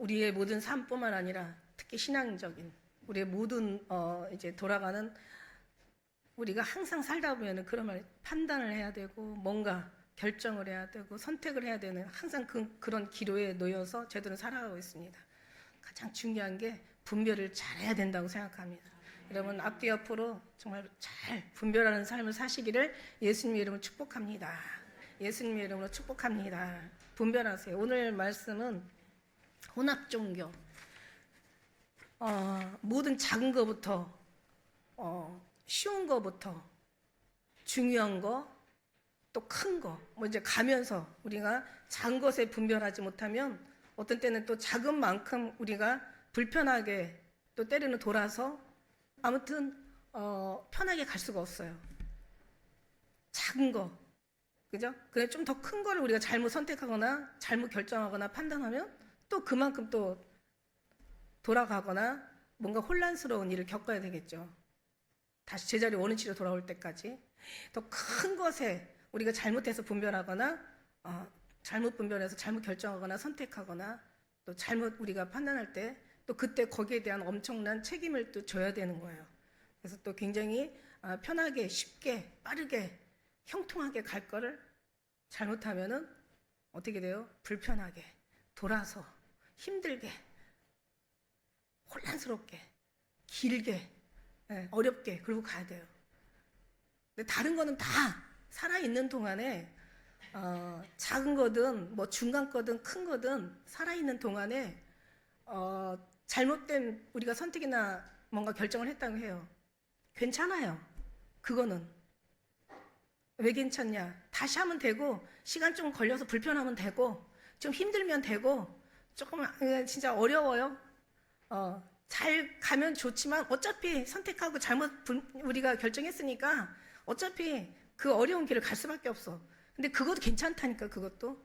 우리의 모든 삶뿐만 아니라 특히 신앙적인 우리의 모든 이제 돌아가는 우리가 항상 살다 보면은 그런 말 판단을 해야 되고 뭔가 결정을 해야 되고 선택을 해야 되는 항상 그런 기로에 놓여서 저들은 살아가고 있습니다. 가장 중요한 게 분별을 잘해야 된다고 생각합니다. 여러분 앞뒤 옆으로 정말 잘 분별하는 삶을 사시기를 예수님의 이름으로 축복합니다. 예수님의 이름으로 축복합니다. 분별하세요. 오늘 말씀은 혼합종교, 모든 작은 거부터 쉬운 거부터 중요한 거 또 큰 거 뭐 이제 가면서 우리가 작은 것에 분별하지 못하면 어떤 때는 또 작은 만큼 우리가 불편하게 또 때로는 돌아서 아무튼 편하게 갈 수가 없어요. 작은 거 그죠? 그래 좀 더 큰 거를 우리가 잘못 선택하거나 잘못 결정하거나 판단하면 또 그만큼 또 돌아가거나 뭔가 혼란스러운 일을 겪어야 되겠죠. 다시 제자리 원위치로 돌아올 때까지 더 큰 것에 우리가 잘못해서 분별하거나 잘못 분별해서 잘못 결정하거나 선택하거나 또 잘못 우리가 판단할 때 또 그때 거기에 대한 엄청난 책임을 또 져야 되는 거예요. 그래서 또 굉장히 편하게 쉽게 빠르게 형통하게 갈 거를 잘못하면은 어떻게 돼요? 불편하게 돌아서 힘들게 혼란스럽게 길게 어렵게 그러고 가야 돼요. 근데 다른 거는 다 살아있는 동안에 작은 거든 뭐 중간 거든 큰 거든 살아있는 동안에 잘못된 우리가 선택이나 뭔가 결정을 했다고 해요. 괜찮아요. 그거는 왜 괜찮냐? 다시 하면 되고 시간 좀 걸려서 불편하면 되고 좀 힘들면 되고 조금 진짜 어려워요. 잘 가면 좋지만 어차피 선택하고 잘못 우리가 결정했으니까 어차피 그 어려운 길을 갈 수밖에 없어. 근데 그것도 괜찮다니까. 그것도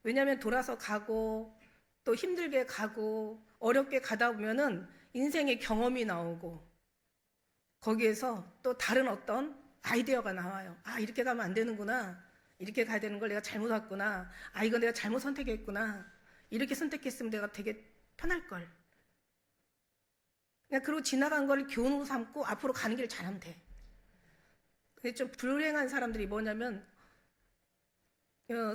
왜냐하면 돌아서 가고 또 힘들게 가고 어렵게 가다 보면은 인생의 경험이 나오고 거기에서 또 다른 어떤 아이디어가 나와요. 이렇게 가면 안 되는구나. 이렇게 가야 되는 걸 내가 잘못 왔구나. 이건 내가 잘못 선택했구나. 이렇게 선택했으면 내가 되게 편할 걸. 그냥 그러고 지나간 걸 교훈으로 삼고 앞으로 가는 길을 잘하면 돼. 근데 좀 불행한 사람들이 뭐냐면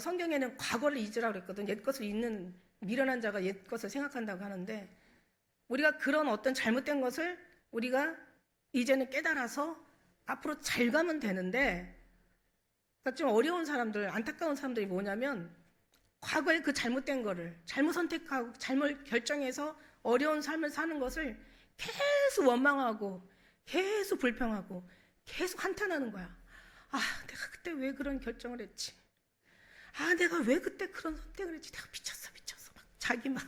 성경에는 과거를 잊으라고 그랬거든. 옛 것을 잊는 미련한 자가 옛 것을 생각한다고 하는데 우리가 그런 어떤 잘못된 것을 우리가 이제는 깨달아서 앞으로 잘 가면 되는데 그러니까 좀 어려운 사람들, 안타까운 사람들이 뭐냐면 과거에 그 잘못된 거를 잘못 선택하고 잘못 결정해서 어려운 삶을 사는 것을 계속 원망하고 계속 불평하고 계속 한탄하는 거야. 내가 그때 왜 그런 결정을 했지? 내가 왜 그때 그런 선택을 했지? 내가 미쳤어. 막 자기 막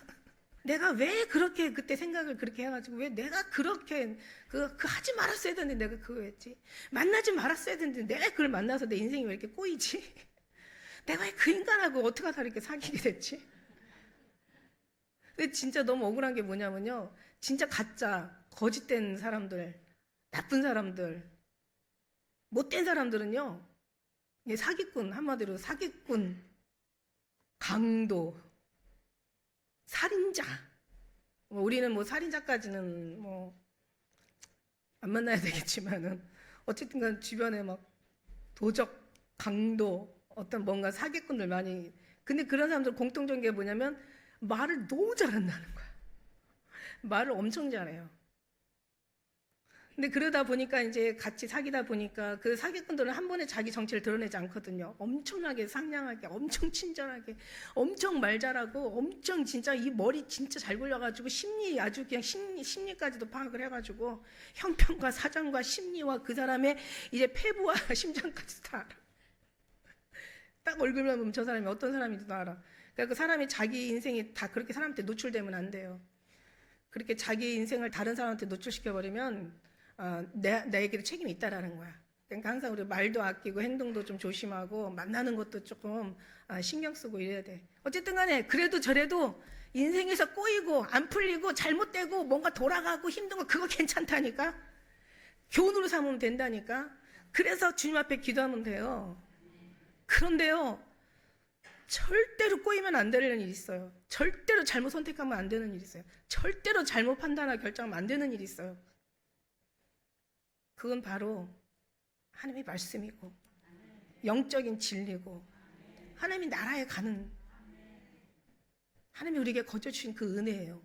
내가 왜 그렇게 그때 생각을 그렇게 해가지고 왜 내가 그렇게 그 하지 말았어야 되는데 내가 그거 했지? 만나지 말았어야 되는데 내가 그걸 만나서 내 인생이 왜 이렇게 꼬이지? 내가 왜 그 인간하고 어떻게 하다 이렇게 사귀게 됐지? 근데 진짜 너무 억울한 게 뭐냐면요. 진짜 가짜, 거짓된 사람들, 나쁜 사람들, 못된 사람들은요. 사기꾼, 한마디로 사기꾼, 강도, 살인자. 우리는 뭐 살인자까지는 뭐 안 만나야 되겠지만은 어쨌든 간 주변에 막 도적, 강도, 어떤 뭔가 사기꾼들 많이. 근데 그런 사람들 공통적인 게 뭐냐면 말을 너무 잘한다는 거야. 말을 엄청 잘해요. 근데 그러다 보니까 이제 같이 사귀다 보니까 그 사기꾼들은 한 번에 자기 정체를 드러내지 않거든요. 엄청나게 상냥하게, 엄청 친절하게, 엄청 말 잘하고, 엄청 진짜 이 머리 진짜 잘 굴려가지고 심리 아주 그냥 심리까지도 파악을 해가지고 형편과 사정과 심리와 그 사람의 이제 폐부와 심장까지 다 알아. 딱 얼굴만 보면 저 사람이 어떤 사람인지도 알아. 그러니까 그 사람이 자기 인생이 다 그렇게 사람한테 노출되면 안 돼요. 그렇게 자기 인생을 다른 사람한테 노출시켜버리면 내에게도 책임이 있다라는 거야. 그러니까 항상 우리 말도 아끼고 행동도 좀 조심하고 만나는 것도 조금 신경 쓰고 이래야 돼. 어쨌든 간에 그래도 저래도 인생에서 꼬이고 안 풀리고 잘못되고 뭔가 돌아가고 힘든 거 그거 괜찮다니까. 교훈으로 삼으면 된다니까. 그래서 주님 앞에 기도하면 돼요. 그런데요. 절대로 꼬이면 안 되는 일이 있어요. 절대로 잘못 선택하면 안 되는 일이 있어요. 절대로 잘못 판단하고 결정하면 안 되는 일이 있어요. 그건 바로 하나님의 말씀이고 영적인 진리고 하나님이 나라에 가는 하나님이 우리에게 거저 주신 그 은혜예요.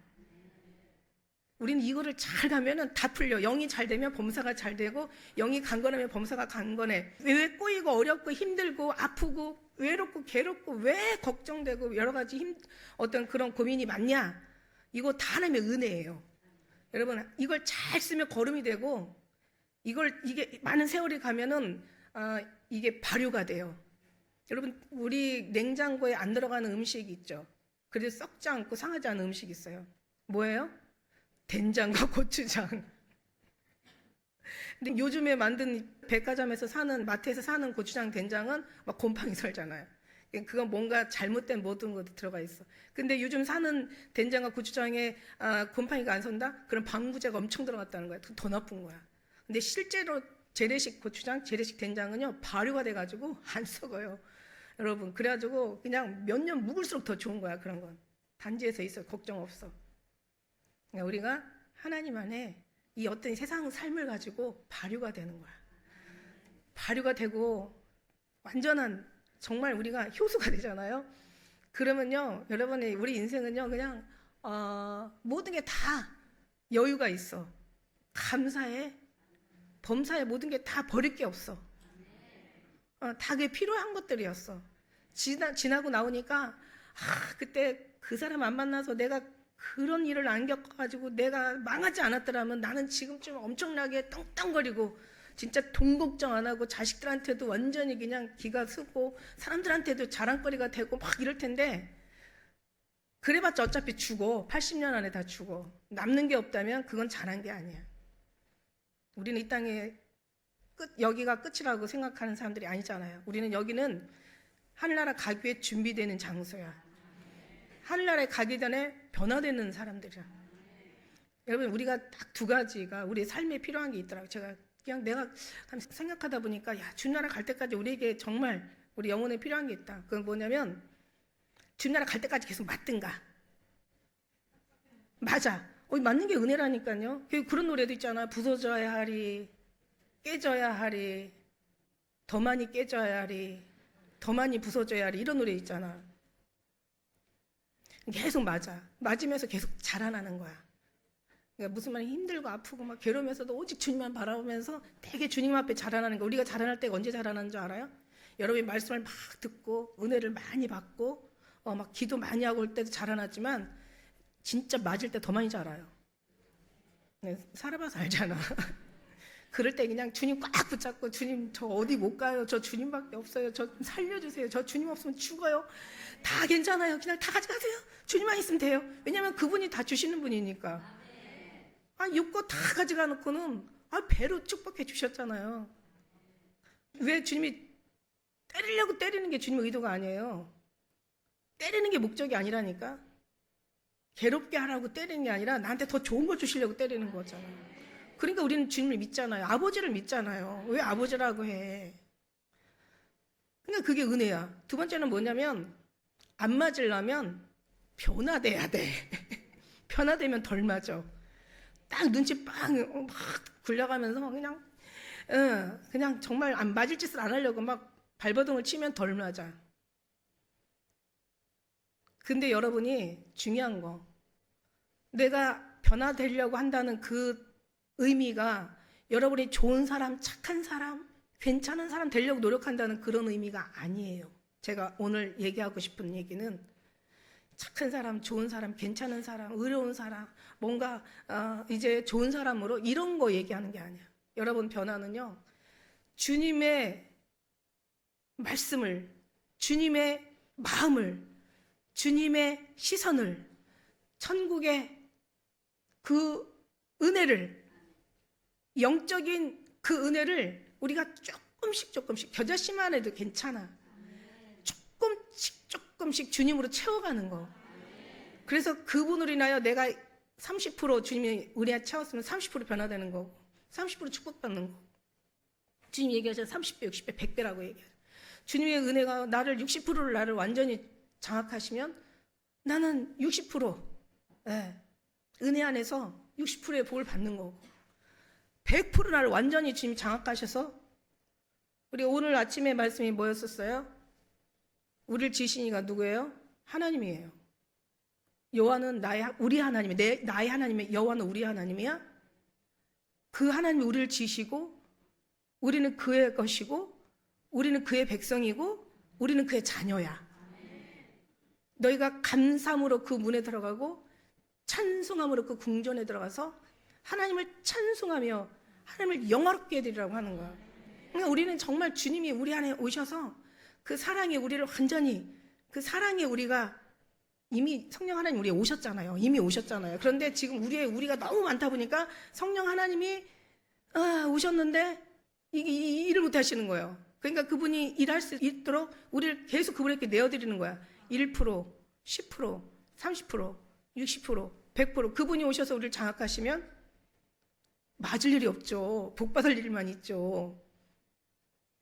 우리는 이거를 잘 가면은 다 풀려. 영이 잘 되면 범사가 잘 되고 영이 강건하면 범사가 강건해. 왜 꼬이고 어렵고 힘들고 아프고 외롭고 괴롭고 왜 걱정되고 여러 가지 어떤 그런 고민이 많냐? 이거 다 하나님의 은혜예요. 여러분 이걸 잘 쓰면 거름이 되고 이게 많은 세월이 가면은 이게 발효가 돼요. 여러분 우리 냉장고에 안 들어가는 음식이 있죠. 그래서 썩지 않고 상하지 않은 음식이 있어요. 뭐예요? 된장과 고추장. 근데 요즘에 만든 백화점에서 사는 마트에서 사는 고추장 된장은 막 곰팡이 설잖아요. 그건 뭔가 잘못된 모든 것이 들어가 있어. 근데 요즘 사는 된장과 고추장에 곰팡이가 안 선다? 그럼 방부제가 엄청 들어갔다는 거야. 더 나쁜 거야. 근데 실제로 재래식 고추장, 재래식 된장은요 발효가 돼가지고 안 썩어요. 여러분 그래가지고 그냥 몇 년 묵을수록 더 좋은 거야. 그런 건 단지에서 있어. 걱정 없어. 그러니까 우리가 하나님 안에 이 어떤 세상 삶을 가지고 발효가 되는 거야. 발효가 되고 완전한 정말 우리가 효수가 되잖아요. 그러면요 여러분의 우리 인생은요 그냥 모든 게 다 여유가 있어. 감사해. 범사에 모든 게 다 버릴 게 없어. 다 그게 필요한 것들이었어. 지나고 나오니까 그때 그 사람 안 만나서 내가 그런 일을 안 겪어가지고 내가 망하지 않았더라면 나는 지금쯤 엄청나게 떵떵거리고 진짜 돈 걱정 안 하고 자식들한테도 완전히 그냥 기가 쓰고 사람들한테도 자랑거리가 되고 막 이럴 텐데 그래봤자 어차피 죽어. 80년 안에 다 죽어. 남는 게 없다면 그건 잘한 게 아니야. 우리는 이 땅에 여기가 끝이라고 생각하는 사람들이 아니잖아요. 우리는 여기는 하늘나라 가기 위해 준비되는 장소야. 하늘나라에 가기 전에 변화되는 사람들이야. 여러분 우리가 딱 두 가지가 우리 삶에 필요한 게 있더라고요. 제가 그냥 내가 생각하다 보니까 주님 나라 갈 때까지 우리에게 정말 우리 영혼에 필요한 게 있다. 그건 뭐냐면 주님 나라 갈 때까지 계속 맞든가. 맞아. 맞는 게 은혜라니까요. 그런 노래도 있잖아. 부서져야 하리, 깨져야 하리, 더 많이 깨져야 하리, 더 많이 부서져야 하리 이런 노래 있잖아. 계속 맞으면서 계속 자라나는 거야. 그러니까 무슨 말이 힘들고 아프고 막 괴로우면서도 오직 주님만 바라보면서 되게 주님 앞에 자라나는 거. 우리가 자라날 때가 언제 자라나는 줄 알아요? 여러분이 말씀을 막 듣고 은혜를 많이 받고 막 기도 많이 하고 올 때도 자라나지만 진짜 맞을 때 더 많이 자라요. 네, 살아봐서 알잖아. 그럴 때 그냥 주님 꽉 붙잡고 주님 저 어디 못 가요. 저 주님밖에 없어요. 저 살려주세요. 저 주님 없으면 죽어요. 다 괜찮아요. 그냥 다 가져가세요. 주님만 있으면 돼요. 왜냐하면 그분이 다 주시는 분이니까. 욕거 다 가져가 놓고는 배로 축복해 주셨잖아요. 왜 주님이 때리려고 때리는 게 주님의 의도가 아니에요. 때리는 게 목적이 아니라니까. 괴롭게 하라고 때리는 게 아니라 나한테 더 좋은 걸 주시려고 때리는 거잖아요. 그러니까 우리는 주님을 믿잖아요. 아버지를 믿잖아요. 왜 아버지라고 해? 그러니까 그게 은혜야. 두 번째는 뭐냐면 안 맞으려면 변화돼야 돼. 변화되면 덜 맞아. 딱 눈치 빵 막 굴려가면서 그냥 정말 안 맞을 짓을 안 하려고 막 발버둥을 치면 덜 맞아. 근데 여러분이 중요한 거 내가 변화되려고 한다는 그 의미가 여러분이 좋은 사람, 착한 사람, 괜찮은 사람 되려고 노력한다는 그런 의미가 아니에요. 제가 오늘 얘기하고 싶은 얘기는 착한 사람, 좋은 사람, 괜찮은 사람, 의로운 사람, 뭔가 이제 좋은 사람으로 이런 거 얘기하는 게 아니야. 여러분 변화는요. 주님의 말씀을, 주님의 마음을, 주님의 시선을, 천국의 그 은혜를, 영적인 그 은혜를 우리가 조금씩 겨자씨만 해도 괜찮아. 조금씩 주님으로 채워가는 거. 그래서 그분으로 인하여 내가 30% 주님이 은혜 채웠으면 30% 변화되는 거고 30% 축복받는 거. 주님 얘기하셔서 30배, 60배, 100배라고 얘기해요. 주님의 은혜가 나를 60%를 나를 완전히 장악하시면 나는 60% 예, 은혜 안에서 60%의 복을 받는 거고 100% 나를 완전히 주님이 장악하셔서 우리 오늘 아침에 말씀이 뭐였었어요? 우리를 지으신 이가 누구예요? 하나님이에요. 여호와는 우리 하나님이 나의 하나님의 여호와는 우리 하나님이야. 그 하나님이 우리를 지으시고 우리는 그의 것이고 우리는 그의 백성이고 우리는 그의 자녀야. 너희가 감사함으로 그 문에 들어가고 찬송함으로 그 궁전에 들어가서 하나님을 찬송하며 하나님을 영화롭게 해드리라고 하는 거야. 그러니까 우리는 정말 주님이 우리 안에 오셔서 그 사랑에 우리를 완전히 그 사랑에 우리가 이미 성령 하나님 우리에 오셨잖아요. 이미 오셨잖아요. 그런데 지금 우리가 너무 많다 보니까 성령 하나님이 오셨는데 일을 못 하시는 거예요. 그러니까 그분이 일할 수 있도록 우리를 계속 그분에게 내어드리는 거야. 1%, 10%, 30%, 60%, 100% 그분이 오셔서 우리를 장악하시면 맞을 일이 없죠. 복 받을 일만 있죠.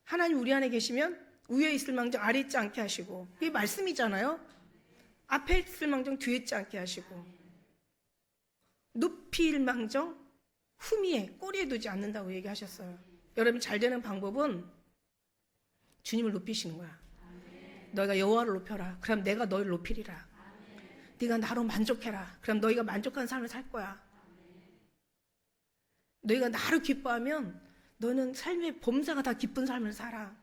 하나님 우리 안에 계시면 위에 있을 망정 아래 있지 않게 하시고 이게 말씀이잖아요. 앞에 있을 망정 뒤에 있지 않게 하시고 높이일 망정 후미에 꼬리에 두지 않는다고 얘기하셨어요. 여러분 잘 되는 방법은 주님을 높이시는 거야. 너희가 여호와를 높여라. 그럼 내가 너희를 높이리라. 네가 나로 만족해라. 그럼 너희가 만족한 삶을 살 거야. 너희가 나를 기뻐하면 너는 삶의 범사가 다 기쁜 삶을 살아.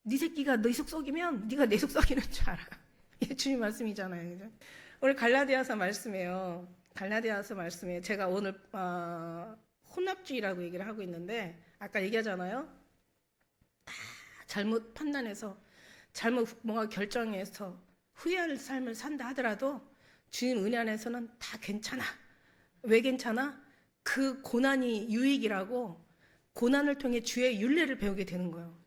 네 새끼가 네 속 썩이면 네가 내 속 썩이는 줄 알아. 이게 주님 말씀이잖아요. 그죠? 오늘 갈라디아서 말씀이에요. 갈라디아서 말씀에 제가 오늘 혼합주의라고 얘기를 하고 있는데 아까 얘기하잖아요. 다 잘못 판단해서 잘못 뭔가 결정해서 후회할 삶을 산다 하더라도 주님 은혜 안에서는 다 괜찮아. 왜 괜찮아? 그 고난이 유익이라고 고난을 통해 주의 율례를 배우게 되는 거예요.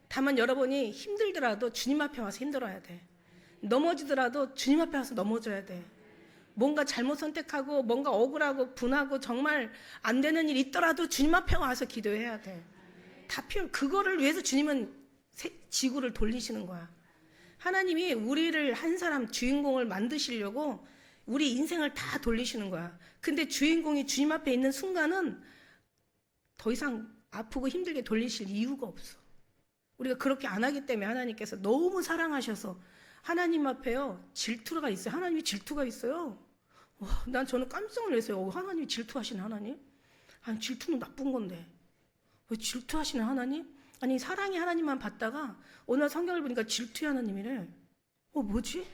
다만 여러분이 힘들더라도 주님 앞에 와서 힘들어야 돼. 넘어지더라도 주님 앞에 와서 넘어져야 돼. 뭔가 잘못 선택하고 뭔가 억울하고 분하고 정말 안 되는 일이 있더라도 주님 앞에 와서 기도해야 돼. 다 그거를 위해서 주님은 지구를 돌리시는 거야. 하나님이 우리를 한 사람 주인공을 만드시려고 우리 인생을 다 돌리시는 거야. 근데 주인공이 주님 앞에 있는 순간은 더 이상 아프고 힘들게 돌리실 이유가 없어. 우리가 그렇게 안 하기 때문에 하나님께서 너무 사랑하셔서 하나님 앞에요 질투가 있어요. 하나님이 질투가 있어요. 와, 저는 깜짝 놀랐어요. 하나님이 질투하시는 하나님? 아니 질투는 나쁜 건데 왜 질투하시는 하나님? 아니 사랑의 하나님만 봤다가 오늘 성경을 보니까 질투의 하나님이래. 뭐지?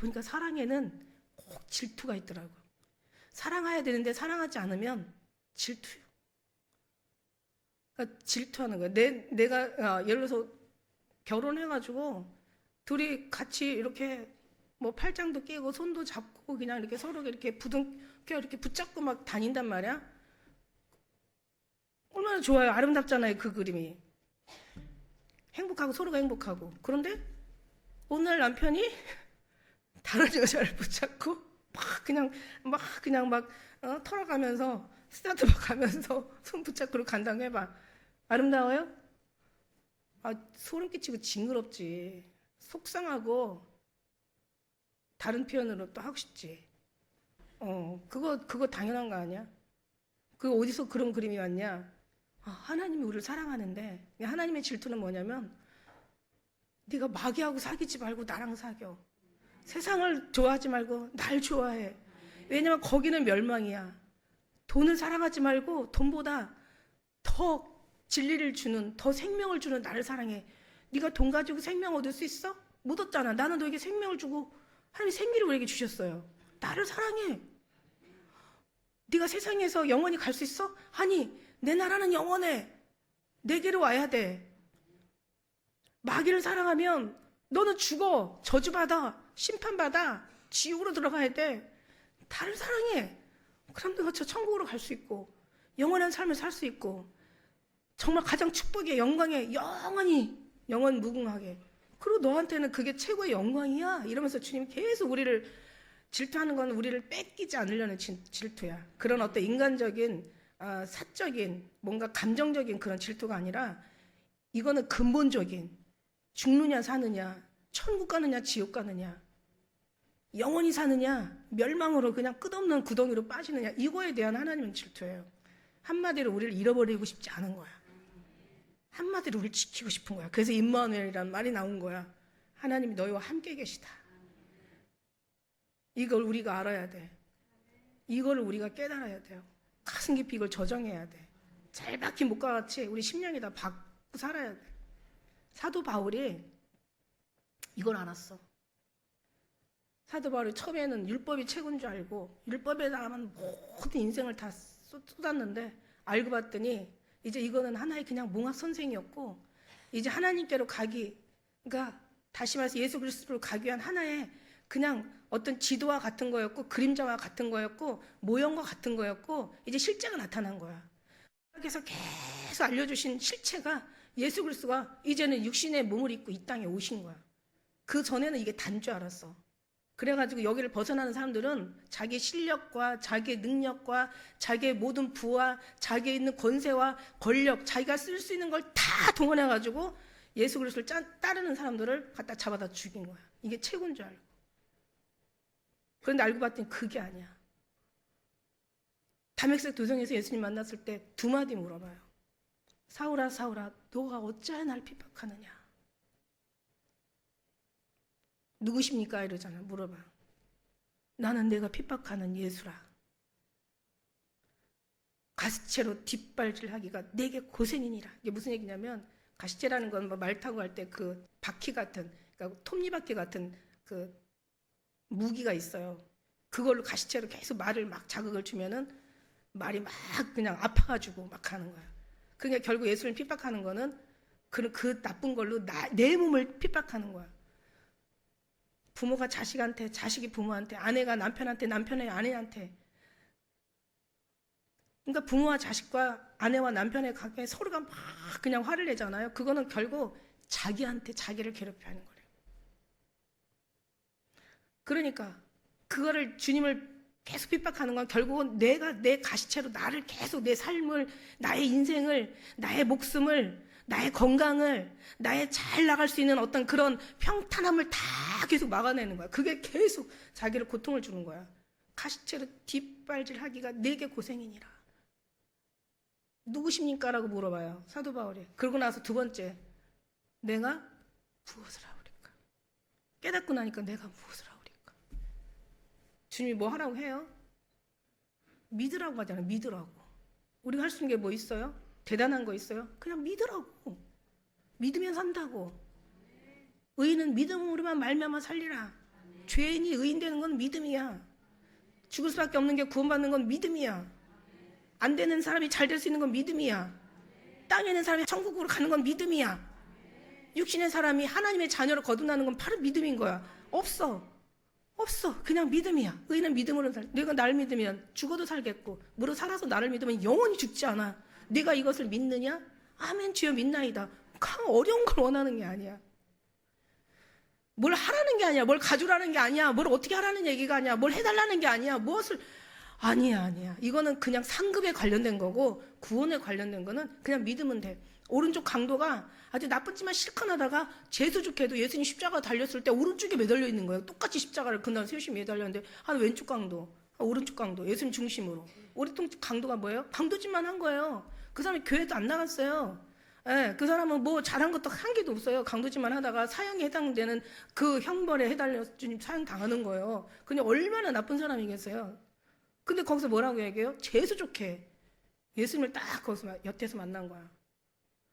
보니까 사랑에는 꼭 질투가 있더라고. 사랑해야 되는데 사랑하지 않으면 질투요. 그러니까 질투하는 거야. 내가 예를 들어서 결혼해가지고 둘이 같이 이렇게 뭐 팔짱도 끼고 손도 잡고 그냥 이렇게 서로 이렇게 이렇게 붙잡고 막 다닌단 말이야. 얼마나 좋아요. 아름답잖아요. 그 그림이. 행복하고 서로가 행복하고. 그런데 오늘 남편이 다른 여자를 붙잡고 막 털어가면서 스타트박 가면서 손 붙잡고 간다고 해봐. 아름다워요? 소름 끼치고 징그럽지. 속상하고 다른 표현으로 또 하고 싶지. 그거 당연한 거 아니야? 그거 어디서 그런 그림이 왔냐? 하나님이 우리를 사랑하는데 하나님의 질투는 뭐냐면 네가 마귀하고 사귀지 말고 나랑 사겨. 세상을 좋아하지 말고 날 좋아해. 왜냐면 거기는 멸망이야. 돈을 사랑하지 말고 돈보다 더 진리를 주는, 더 생명을 주는 나를 사랑해. 네가 돈 가지고 생명 얻을 수 있어? 못 얻잖아. 나는 너에게 생명을 주고 하나님이 생기를 우리에게 주셨어요. 나를 사랑해. 네가 세상에서 영원히 갈 수 있어? 아니, 내 나라는 영원해. 내게로 와야 돼. 마귀를 사랑하면 너는 죽어. 저주받아. 심판받아. 지옥으로 들어가야 돼. 나를 사랑해. 그럼 너가 저 천국으로 갈 수 있고 영원한 삶을 살 수 있고 정말 가장 축복의 영광에 영원 무궁하게. 그리고 너한테는 그게 최고의 영광이야. 이러면서 주님이 계속 우리를 질투하는 건 우리를 뺏기지 않으려는 질투야. 그런 어떤 인간적인 사적인 뭔가 감정적인 그런 질투가 아니라 이거는 근본적인, 죽느냐 사느냐, 천국 가느냐 지옥 가느냐, 영원히 사느냐 멸망으로 그냥 끝없는 구덩이로 빠지느냐, 이거에 대한 하나님은 질투예요. 한마디로 우리를 잃어버리고 싶지 않은 거야. 한마디로 우리를 지키고 싶은 거야. 그래서 임마누엘이라는 말이 나온 거야. 하나님이 너희와 함께 계시다. 이걸 우리가 알아야 돼. 이걸 우리가 깨달아야 돼요. 가슴 깊이 이걸 저정해야 돼. 잘 박힌 목과 같이 우리 심령이 다 박고 살아야 돼. 사도 바울이 이걸 알았어. 사도 바울이 처음에는 율법이 최고인 줄 알고 율법에다가만 모든 인생을 다 쏟았는데, 알고 봤더니 이제 이거는 하나의 그냥 몽학 선생이었고, 이제 하나님께로 가기, 그러니까 다시 말해서 예수 그리스도로 가기 위한 하나의 그냥 어떤 지도와 같은 거였고, 그림자와 같은 거였고, 모형과 같은 거였고, 이제 실제가 나타난 거야. 그래서 계속 알려주신 실체가 예수 그리스도가 이제는 육신의 몸을 입고 이 땅에 오신 거야. 그 전에는 이게 단 줄 알았어. 그래가지고 여기를 벗어나는 사람들은 자기 실력과 자기의 능력과 자기의 모든 부와 자기의 있는 권세와 권력, 자기가 쓸 수 있는 걸 다 동원해가지고 예수 그리스도를 따르는 사람들을 갖다 잡아다 죽인 거야. 이게 최고인 줄 알고. 그런데 알고 봤더니 그게 아니야. 다메섹 도성에서 예수님 만났을 때 두 마디 물어봐요. 사울아 사울아 너가 어찌하여 날 핍박하느냐. 누구십니까? 이러잖아. 물어봐. 나는 내가 핍박하는 예수라. 가시채로 뒷발질하기가 내게 고생이니라. 이게 무슨 얘기냐면, 가시채라는 건 말 타고 갈 때 그 바퀴 같은, 그러니까 톱니바퀴 같은 그 무기가 있어요. 그걸로 가시채로 계속 말을 막 자극을 주면은 말이 막 그냥 아파가지고 막 하는 거야. 그러니까 결국 예수를 핍박하는 거는 그 나쁜 걸로 내 몸을 핍박하는 거야. 부모가 자식한테, 자식이 부모한테, 아내가 남편한테, 남편의 아내한테. 그러니까 부모와 자식과 아내와 남편의 관계에 서로가 막 그냥 화를 내잖아요. 그거는 결국 자기한테 자기를 괴롭게 하는 거예요. 그러니까 그거를 주님을 계속 핍박하는 건 결국은 내가 내 가시채로 나를 계속 내 삶을, 나의 인생을, 나의 목숨을, 나의 건강을, 나의 잘 나갈 수 있는 어떤 그런 평탄함을 다 계속 막아내는 거야. 그게 계속 자기를 고통을 주는 거야. 가시채로 뒷발질하기가 내게 고생이니라. 누구십니까? 라고 물어봐요. 사도 바울이. 그러고 나서 두 번째, 내가 무엇을 하오리까? 깨닫고 나니까 내가 무엇을 하오리까? 주님이 뭐 하라고 해요? 믿으라고 하잖아요. 믿으라고. 우리가 할 수 있는 게 뭐 있어요? 대단한 거 있어요? 그냥 믿으라고. 믿으면 산다고. 의인은 믿음으로만 말미암아 살리라. 죄인이 의인 되는 건 믿음이야. 죽을 수밖에 없는 게 구원받는 건 믿음이야. 안 되는 사람이 잘 될 수 있는 건 믿음이야. 땅에 있는 사람이 천국으로 가는 건 믿음이야. 육신의 사람이 하나님의 자녀로 거듭나는 건 바로 믿음인 거야. 없어. 그냥 믿음이야. 의인은 믿음으로 살. 내가 날 믿으면 죽어도 살겠고, 무릇 살아서 나를 믿으면 영원히 죽지 않아. 네가 이것을 믿느냐? 아멘 주여 믿나이다. 어려운 걸 원하는 게 아니야. 뭘 하라는 게 아니야. 뭘 가져라는 게 아니야. 뭘 어떻게 하라는 얘기가 아니야. 뭘 해달라는 게 아니야. 무엇을 아니야. 이거는 그냥 상급에 관련된 거고, 구원에 관련된 거는 그냥 믿으면 돼. 오른쪽 강도가 아주 나쁘지만 실컷 하다가 재수죽해도 예수님 십자가 달렸을 때 오른쪽에 매달려 있는 거예요. 똑같이 십자가를 그날 셋이 매달렸는데, 한 왼쪽 강도, 오른쪽 강도, 예수님 중심으로. 오른쪽 강도가 뭐예요? 강도짓만 한 거예요. 그 사람이 교회도 안 나갔어요. 예, 그 사람은 뭐 잘한 것도 한 개도 없어요. 강도짓만 하다가 사형에 해당되는 그 형벌에 해달려 주님 사형 당하는 거예요. 그냥 얼마나 나쁜 사람이겠어요. 근데 거기서 뭐라고 얘기해요? 재수 좋게 예수님을 딱 거기서 곁에서 만난 거야.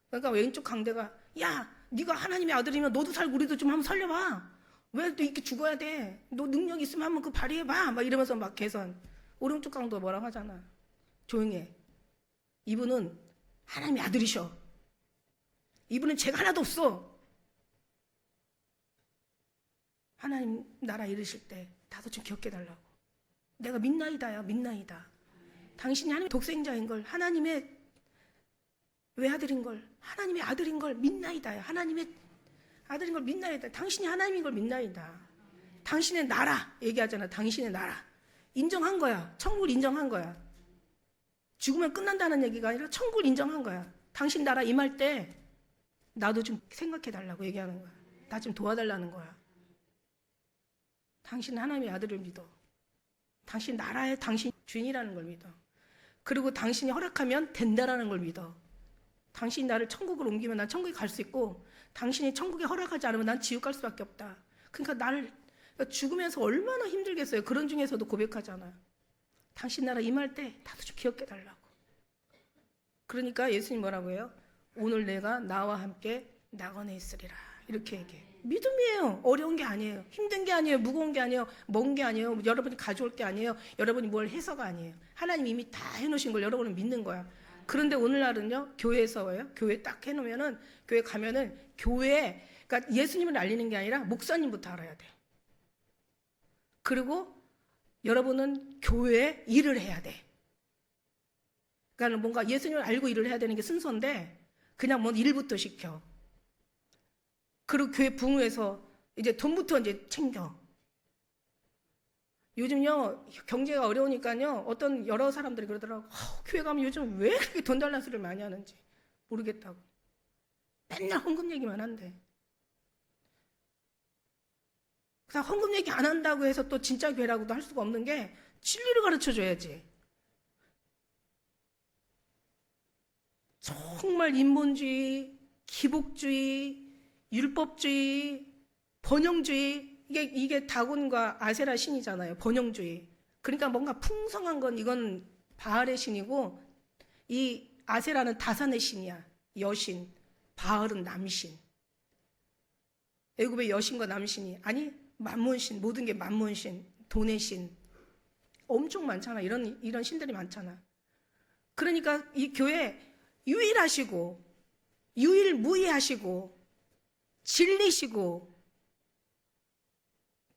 그러니까 왼쪽 강대가, 야, 네가 하나님의 아들이면 너도 살고 우리도 좀 한번 살려봐. 왜 또 이렇게 죽어야 돼? 너 능력 있으면 한번 그 발휘해봐. 막 이러면서 막 개선. 오른쪽 강도가 뭐라고 하잖아. 조용히 해. 이분은 하나님의 아들이셔. 이분은 죄가 하나도 없어. 하나님 나라 이르실 때 나도 좀 기억해달라고. 내가 믿나이다야. 믿나이다. 당신이 하나님의 독생자인 걸, 하나님의 외아들인 걸, 하나님의 아들인 걸 믿나이다야. 하나님의 아들인 걸 믿나이다. 당신이 하나님인 걸 믿나이다. 당신의 나라 얘기하잖아. 당신의 나라 인정한 거야. 천국을 인정한 거야. 죽으면 끝난다는 얘기가 아니라 천국을 인정한 거야. 당신 나라 임할 때 나도 좀 생각해 달라고 얘기하는 거야. 나 좀 도와달라는 거야. 당신 하나님의 아들을 믿어. 당신 나라의 당신 주인이라는 걸 믿어. 그리고 당신이 허락하면 된다라는 걸 믿어. 당신이 나를 천국으로 옮기면 난 천국에 갈 수 있고, 당신이 천국에 허락하지 않으면 난 지옥 갈 수밖에 없다. 그러니까 죽으면서 얼마나 힘들겠어요. 그런 중에서도 고백하잖아요. 당신 나라 임할 때 나도 좀 기억해 달라고. 그러니까 예수님 뭐라고 해요? 오늘 내가 나와 함께 낙원에 있으리라. 이렇게 얘기해요. 믿음이에요. 어려운 게 아니에요. 힘든 게 아니에요. 무거운 게 아니에요. 먼 게 아니에요. 여러분이 가져올 게 아니에요. 여러분이 뭘 해서가 아니에요. 하나님 이미 다 해놓으신 걸 여러분은 믿는 거야. 그런데 오늘날은요, 교회에서요, 교회 딱 해놓으면은, 교회 가면은, 그러니까 예수님을 알리는 게 아니라 목사님부터 알아야 돼. 그리고 여러분은 교회에 일을 해야 돼. 그러니까 뭔가 예수님을 알고 일을 해야 되는 게 순서인데, 그냥 뭔 일부터 시켜. 그리고 교회 부흥회에서 이제 돈부터 이제 챙겨. 요즘요, 경제가 어려우니까요, 어떤 여러 사람들이 그러더라고. 교회 가면 요즘 왜 그렇게 돈 달라는 소리를 많이 하는지 모르겠다고. 맨날 헌금 얘기만 한대. 그래서 헌금 얘기 안 한다고 해서 또 진짜 교회라고도 할 수가 없는 게 진리를 가르쳐 줘야지. 정말 인본주의, 기복주의, 율법주의, 번영주의, 이게 다곤과 아세라 신이잖아요. 번영주의. 그러니까 뭔가 풍성한 건 이건 바알의 신이고, 이 아세라는 다산의 신이야. 여신. 바알은 남신. 애굽의 여신과 남신이, 아니 만몬신, 모든 게 만몬신, 돈의 신. 엄청 많잖아. 이런 신들이 많잖아. 그러니까 이 교회 유일하시고, 유일무이하시고, 진리시고,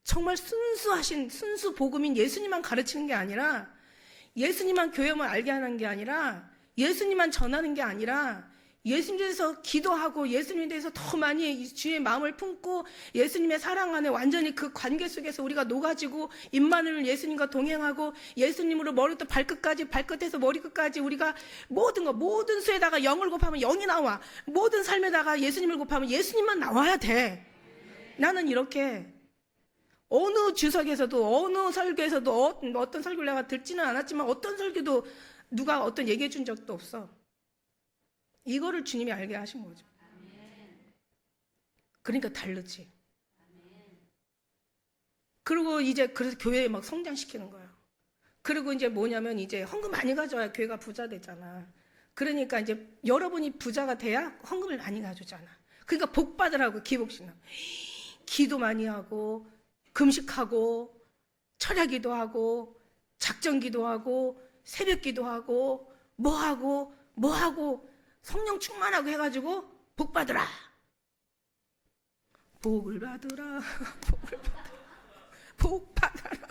정말 순수 복음인 예수님만 가르치는 게 아니라, 예수님만 교회만 알게 하는 게 아니라, 예수님만 전하는 게 아니라, 예수님에 대해서 기도하고 예수님에 대해서 더 많이 주의 마음을 품고 예수님의 사랑 안에 완전히 그 관계 속에서 우리가 녹아지고, 임마누엘 예수님과 동행하고 예수님으로 머리부터 발끝까지, 발끝에서 머리끝까지 우리가 모든 수에다가 0을 곱하면 0이 나와. 모든 삶에다가 예수님을 곱하면 예수님만 나와야 돼. 나는 이렇게 어느 주석에서도, 어느 설교에서도, 어떤 설교를 내가 듣지는 않았지만 어떤 설교도 누가 어떤 얘기해 준 적도 없어. 이거를 주님이 알게 하신 거죠. 그러니까 다르지. 그리고 이제 그래서 교회에 막 성장시키는 거예요. 그리고 이제 뭐냐면 이제 헌금 많이 가져와야 교회가 부자 되잖아. 그러니까 이제 여러분이 부자가 돼야 헌금을 많이 가져오잖아. 그러니까 복 받으라고 기복신앙. 기도 많이 하고, 금식하고, 철야기도 하고, 작정기도 하고, 새벽기도 하고, 뭐하고 성령 충만하고 해가지고 복 받으라. 복을 받으라. 복 받아라.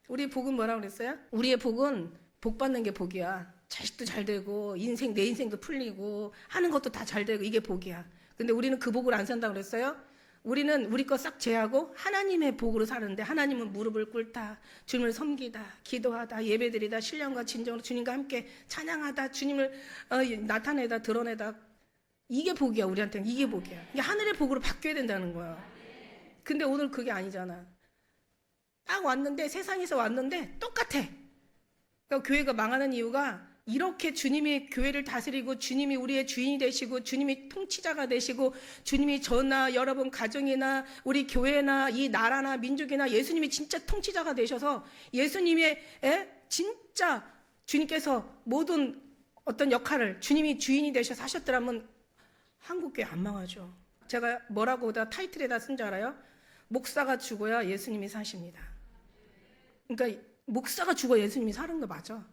우리의 복은 뭐라고 그랬어요? 우리의 복은 복 받는 게 복이야. 자식도 잘 되고 내 인생도 풀리고 하는 것도 다 잘 되고 이게 복이야. 근데 우리는 그 복을 안 산다고 그랬어요? 우리는 우리 거 싹 제하고 하나님의 복으로 사는데, 하나님은 무릎을 꿇다, 주님을 섬기다, 기도하다, 예배드리다, 신령과 진정으로 주님과 함께 찬양하다, 주님을 나타내다, 드러내다. 이게 복이야. 우리한테는 이게 복이야. 이게 하늘의 복으로 바뀌어야 된다는 거야. 근데 오늘 그게 아니잖아. 딱 왔는데, 세상에서 왔는데 똑같아. 그러니까 교회가 망하는 이유가 이렇게 주님이 교회를 다스리고, 주님이 우리의 주인이 되시고, 주님이 통치자가 되시고, 주님이 저나 여러분 가정이나 우리 교회나 이 나라나 민족이나 예수님이 진짜 통치자가 되셔서 예수님의 진짜 주님께서 모든 어떤 역할을 주님이 주인이 되셔서 하셨더라면 한국교회 안 망하죠. 제가 뭐라고 다 타이틀에다 쓴 줄 알아요? 목사가 죽어야 예수님이 사십니다. 그러니까 목사가 죽어야 예수님이 사는 거 맞아.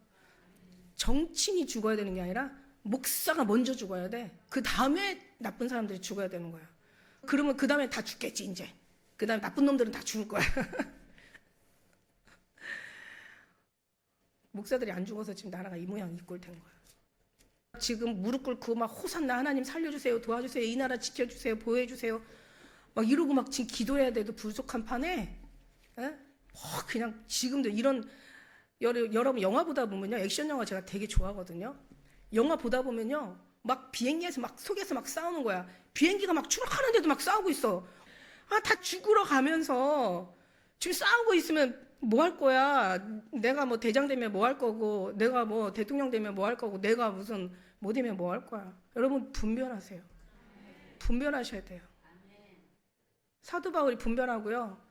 정치인이 죽어야 되는 게 아니라 목사가 먼저 죽어야 돼. 그 다음에 나쁜 사람들이 죽어야 되는 거야. 그러면 그 다음에 다 죽겠지 이제. 그 다음에 나쁜 놈들은 다 죽을 거야. 목사들이 안 죽어서 지금 나라가 이 모양 이 꼴 된 거야. 지금 무릎 꿇고 막 호산나 하나님 살려주세요, 도와주세요, 이 나라 지켜주세요, 보호해주세요 막 이러고 막 지금 기도해야 돼도 부족한 판에 그냥 지금도 이런, 여러분 영화 보다 보면요, 액션 영화 제가 되게 좋아하거든요. 영화 보다 보면요, 막 비행기에서 막 속에서 막 싸우는 거야. 비행기가 막 추락하는데도 막 싸우고 있어. 아, 다 죽으러 가면서 지금 싸우고 있으면 뭐 할 거야? 내가 뭐 대장 되면 뭐 할 거고, 내가 뭐 대통령 되면 뭐 할 거고, 내가 무슨 뭐 되면 뭐 할 거야? 여러분 분별하세요. 분별하셔야 돼요. 사도 바울이 분별하고요.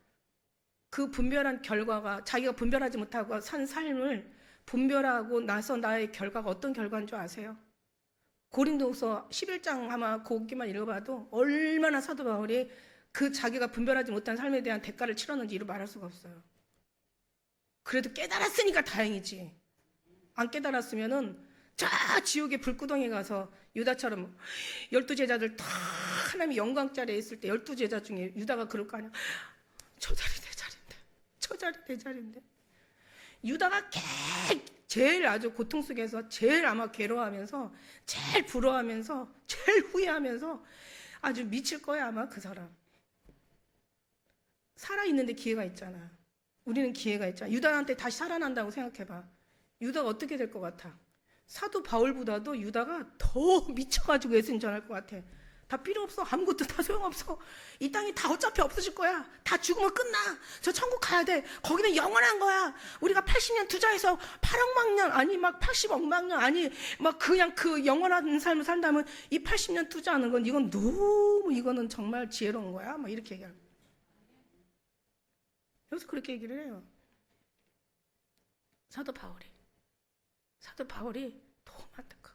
그 분별한 결과가 자기가 분별하지 못하고 산 삶을 분별하고 나서 나의 결과가 어떤 결과인 줄 아세요? 고린도후서 11장 아마 거기만 읽어봐도 얼마나 사도 바울이 그 자기가 분별하지 못한 삶에 대한 대가를 치렀는지 이루 말할 수가 없어요. 그래도 깨달았으니까 다행이지. 안 깨달았으면은 저 지옥의 불구덩이에 가서 유다처럼 12제자들 다 하나님의 영광 자리에 있을 때 12제자 중에 유다가 그럴 거 아니야. 저 자리 내 자리인데, 저 자리 내 자리인데. 유다가 제일 아주 고통 속에서 제일 아마 괴로워하면서 제일 부러워하면서 제일 후회하면서 아주 미칠 거야 아마 그 사람. 살아있는데 기회가 있잖아. 우리는 기회가 있잖아. 유다한테 다시 살아난다고 생각해봐. 유다가 어떻게 될 것 같아? 사도 바울보다도 유다가 더 미쳐가지고 애승전할 것 같아. 다 필요 없어. 아무것도 다 소용없어. 이 땅이 다 어차피 없어질 거야. 다 죽으면 끝나. 저 천국 가야 돼. 거기는 영원한 거야. 우리가 80년 투자해서 8억만 년 아니 막 80억만 년 아니 막 그냥 그 영원한 삶을 산다면 이 80년 투자하는 건 이건 너무 이거는 정말 지혜로운 거야. 막 이렇게 얘기하고. 여기서 그렇게 얘기를 해요. 사도 바울이 너무 안타까.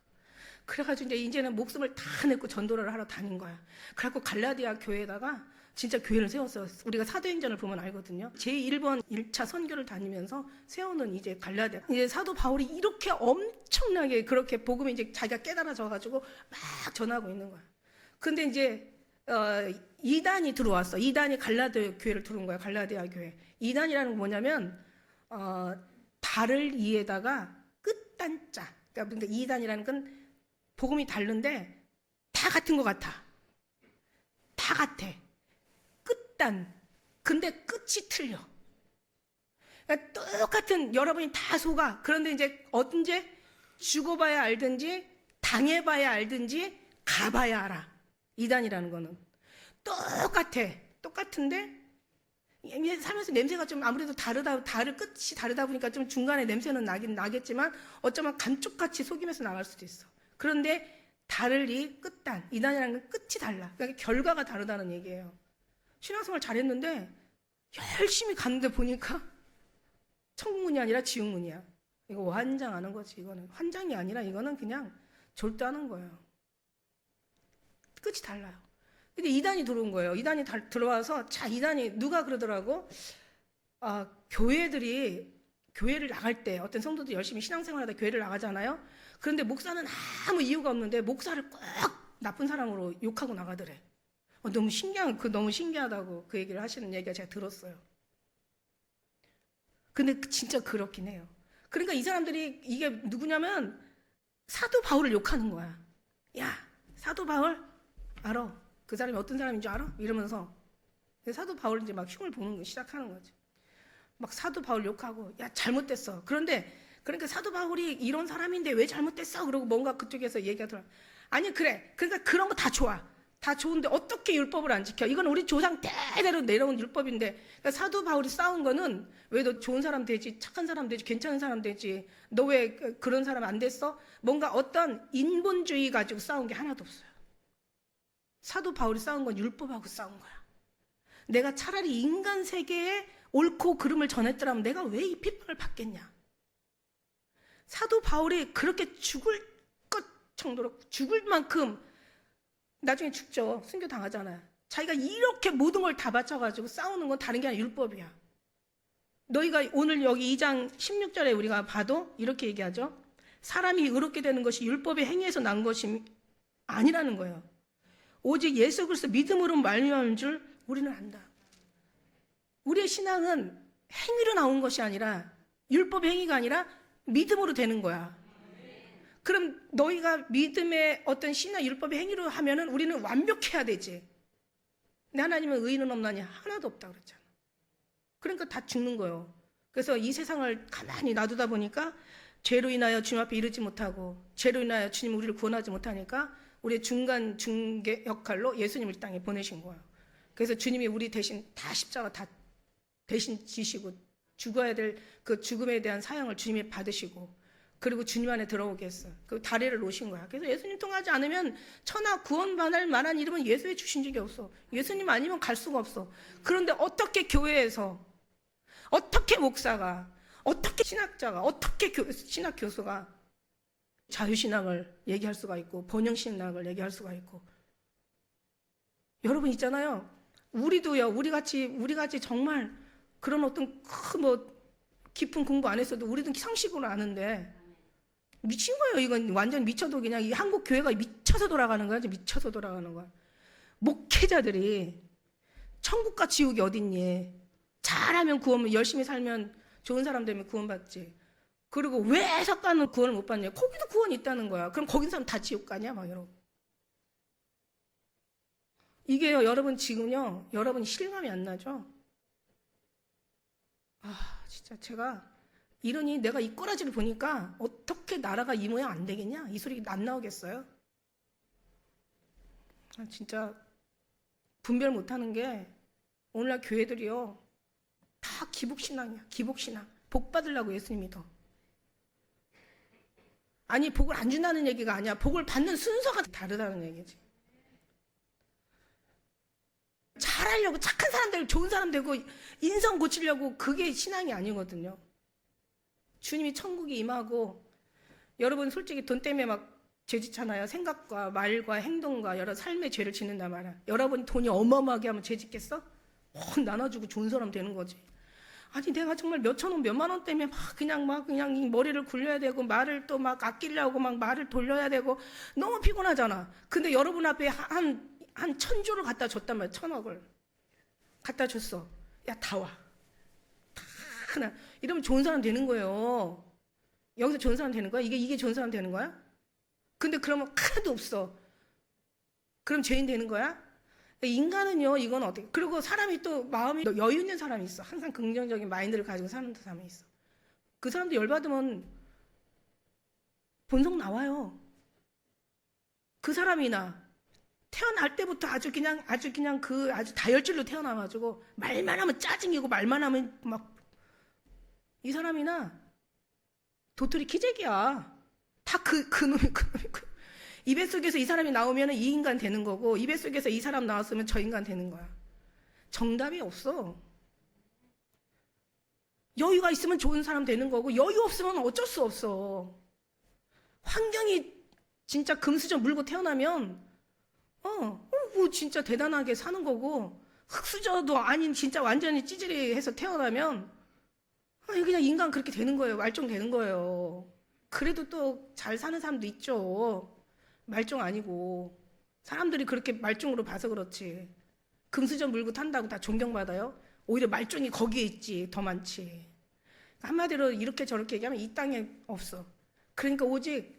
그래가지고 이제는 목숨을 다 내고 전도를 하러 다닌 거야. 그래갖고 갈라디아 교회에다가 진짜 교회를 세웠어요. 우리가 사도행전을 보면 알거든요. 제1번 1차 선교를 다니면서 세우는 이제 갈라디아. 이제 사도 바울이 이렇게 엄청나게 그렇게 복음이 이제 자기가 깨달아져가지고 막 전하고 있는 거야. 근데 이제 이단이 들어왔어. 이단이 갈라디아 교회를 들어온 거야. 갈라디아 교회. 이단이라는 건 뭐냐면 달을 이에다가 끝단자. 그러니까 이단이라는 건 복음이 다른데 다 같은 것 같아. 다 같아. 끝단. 근데 끝이 틀려. 그러니까 똑같은 여러분이 다 속아. 그런데 이제 언제 죽어봐야 알든지 당해봐야 알든지 가봐야 알아. 이단이라는 거는 똑같아. 똑같은데 살면서 냄새가 좀 아무래도 다를 끝이 다르다 보니까 좀 중간에 냄새는 나긴 나겠지만 어쩌면 감쪽같이 속이면서 나갈 수도 있어. 그런데 달리 끝단, 이단이라는 건 끝이 달라. 그러니까 결과가 다르다는 얘기예요. 신앙생활 잘했는데 열심히 갔는데 보니까 천국문이 아니라 지옥문이야. 이거 환장하는 거지. 이거는 환장이 아니라 이거는 그냥 절도하는 거예요. 끝이 달라요. 근데 이단이 들어온 거예요. 이단이 들어와서 이단이 누가 그러더라고. 교회를 나갈 때 어떤 성도들이 열심히 신앙생활하다 교회를 나가잖아요. 그런데 목사는 아무 이유가 없는데 목사를 꼭 나쁜 사람으로 욕하고 나가더래. 너무 신기하다고 그 얘기를 하시는 얘기가 제가 들었어요. 근데 진짜 그렇긴 해요. 그러니까 이 사람들이 이게 누구냐면 사도 바울을 욕하는 거야. 야, 사도 바울 알아? 그 사람이 어떤 사람인 줄 알아? 이러면서 사도 바울 이제 막 흉을 보는 거 시작하는 거지. 막 사도 바울 욕하고 야 잘못됐어. 그러니까 사도 바울이 이런 사람인데 왜 잘못됐어? 그러고 뭔가 그쪽에서 얘기하더라. 아니 그래. 그러니까 그런 거 다 좋아. 다 좋은데 어떻게 율법을 안 지켜? 이건 우리 조상 대대로 내려온 율법인데. 그러니까 사도 바울이 싸운 거는 왜 너 좋은 사람 되지? 착한 사람 되지? 괜찮은 사람 되지? 너 왜 그런 사람 안 됐어? 뭔가 어떤 인본주의 가지고 싸운 게 하나도 없어요. 사도 바울이 싸운 건 율법하고 싸운 거야. 내가 차라리 인간 세계에 옳고 그름을 전했더라면 내가 왜 이 핍박을 받겠냐? 사도 바울이 그렇게 죽을 것 정도로 죽을 만큼 나중에 죽죠. 순교 당하잖아요. 자기가 이렇게 모든 걸 다 바쳐가지고 싸우는 건 다른 게 아니라 율법이야. 너희가 오늘 여기 2장 16절에 우리가 봐도 이렇게 얘기하죠. 사람이 의롭게 되는 것이 율법의 행위에서 난 것이 아니라는 거예요. 오직 예수 그리스도 믿음으로 말미암은 줄 우리는 안다. 우리의 신앙은 행위로 나온 것이 아니라 율법의 행위가 아니라 믿음으로 되는 거야. 그럼 너희가 믿음의 어떤 신앙 율법의 행위로 하면은 우리는 완벽해야 되지. 근데 하나님은 의인은 없나니 하나도 없다 그랬잖아. 그러니까 다 죽는 거예요. 그래서 이 세상을 가만히 놔두다 보니까 죄로 인하여 주님 앞에 이르지 못하고 죄로 인하여 주님 우리를 구원하지 못하니까 우리의 중간 중개 역할로 예수님을 이 땅에 보내신 거예요. 그래서 주님이 우리 대신 다 십자가 다 대신 지시고 죽어야 될 그 죽음에 대한 사형을 주님이 받으시고 그리고 주님 안에 들어오게 했어요. 그 다리를 놓으신 거야. 그래서 예수님 통하지 않으면 천하 구원받을 만한 이름은 예수에 주신 적이 없어. 예수님 아니면 갈 수가 없어. 그런데 어떻게 교회에서 어떻게 목사가 어떻게 신학자가 어떻게 신학 교수가 자유신학을 얘기할 수가 있고 번영신학을 얘기할 수가 있고 여러분 있잖아요. 우리도요. 우리 같이 정말 그런 어떤 뭐 깊은 공부 안 했어도 우리도 상식으로 아는데 미친 거예요. 이건 완전 미쳐도 그냥 이 한국 교회가 미쳐서 돌아가는 거야. 미쳐서 돌아가는 거야. 목회자들이 천국과 지옥이 어딨니? 잘하면 구원, 열심히 살면 좋은 사람 되면 구원받지. 그리고 왜 석가는 구원을 못 받냐? 거기도 구원이 있다는 거야. 그럼 거기 사람 다 지옥 가냐? 막 여러분. 이게요, 여러분 지금요, 여러분 실감이 안 나죠? 진짜 제가 이러니 내가 이 꼬라지를 보니까 어떻게 나라가 이 모양 안 되겠냐? 이 소리 안 나오겠어요? 진짜 분별 못하는 게 오늘날 교회들이요 다 기복신앙이야. 기복신앙. 복 받으려고 예수님 믿어. 아니 복을 안 준다는 얘기가 아니야. 복을 받는 순서가 다르다는 얘기지. 잘하려고 착한 사람 되고 좋은 사람 되고 인성 고치려고 그게 신앙이 아니거든요. 주님이 천국에 임하고 여러분 솔직히 돈 때문에 막 죄짓잖아요. 생각과 말과 행동과 여러 삶의 죄를 짓는단 말이야. 여러분이 돈이 어마어마하게 하면 죄 짓겠어? 나눠주고 좋은 사람 되는 거지. 아니 내가 정말 몇천 원 몇만 원 때문에 그냥 이 머리를 굴려야 되고 말을 또 막 아끼려고 막 말을 돌려야 되고 너무 피곤하잖아. 근데 여러분 앞에 한 1,000조를 갖다 줬단 말이야. 1,000억을 갖다 줬어. 야 다 와. 다 하나. 이러면 좋은 사람 되는 거예요. 여기서 좋은 사람 되는 거야? 이게 좋은 사람 되는 거야? 근데 그러면 하나도 없어. 그럼 죄인 되는 거야? 인간은요, 이건 어떻게, 그리고 사람이 또 마음이 여유 있는 사람이 있어. 항상 긍정적인 마인드를 가지고 사는 사람이 있어. 그 사람도 열받으면 본성 나와요. 그 사람이나 태어날 때부터 아주 그냥 아주 다혈질로 태어나가지고 말만 하면 짜증이고 말만 하면 막 이 사람이나 도토리 키재기야. 다 그놈이. 입에 속에서 이 사람이 나오면 이 인간 되는 거고 입에 속에서 이 사람 나왔으면 저 인간 되는 거야. 정답이 없어. 여유가 있으면 좋은 사람 되는 거고 여유 없으면 어쩔 수 없어. 환경이 진짜 금수저 물고 태어나면 뭐 진짜 대단하게 사는 거고 흙수저도 아닌 진짜 완전히 찌질이해서 태어나면 그냥 인간 그렇게 되는 거예요. 말종 되는 거예요. 그래도 또 잘 사는 사람도 있죠. 말종 아니고 사람들이 그렇게 말종으로 봐서 그렇지. 금수저 물고 탄다고 다 존경받아요? 오히려 말종이 거기에 있지. 더 많지. 한마디로 이렇게 저렇게 얘기하면 이 땅에 없어. 그러니까 오직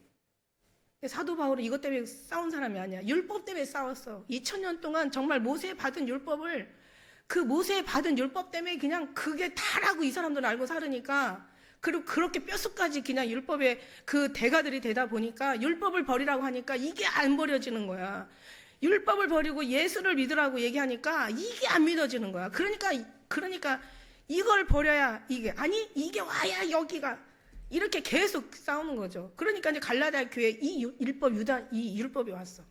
사도 바울은 이것 때문에 싸운 사람이 아니야. 율법 때문에 싸웠어. 2000년 동안 정말 모세 받은 율법을 그 모세 받은 율법 때문에 그냥 그게 다라고 이 사람들은 알고 살으니까 그리고 그렇게 뼛속까지 그냥 율법의 그 대가들이 되다 보니까 율법을 버리라고 하니까 이게 안 버려지는 거야. 율법을 버리고 예수를 믿으라고 얘기하니까 이게 안 믿어지는 거야. 그러니까 이걸 버려야 이게 와야 여기가 이렇게 계속 싸우는 거죠. 그러니까 이제 갈라디아 교회에 이 율법이 왔어.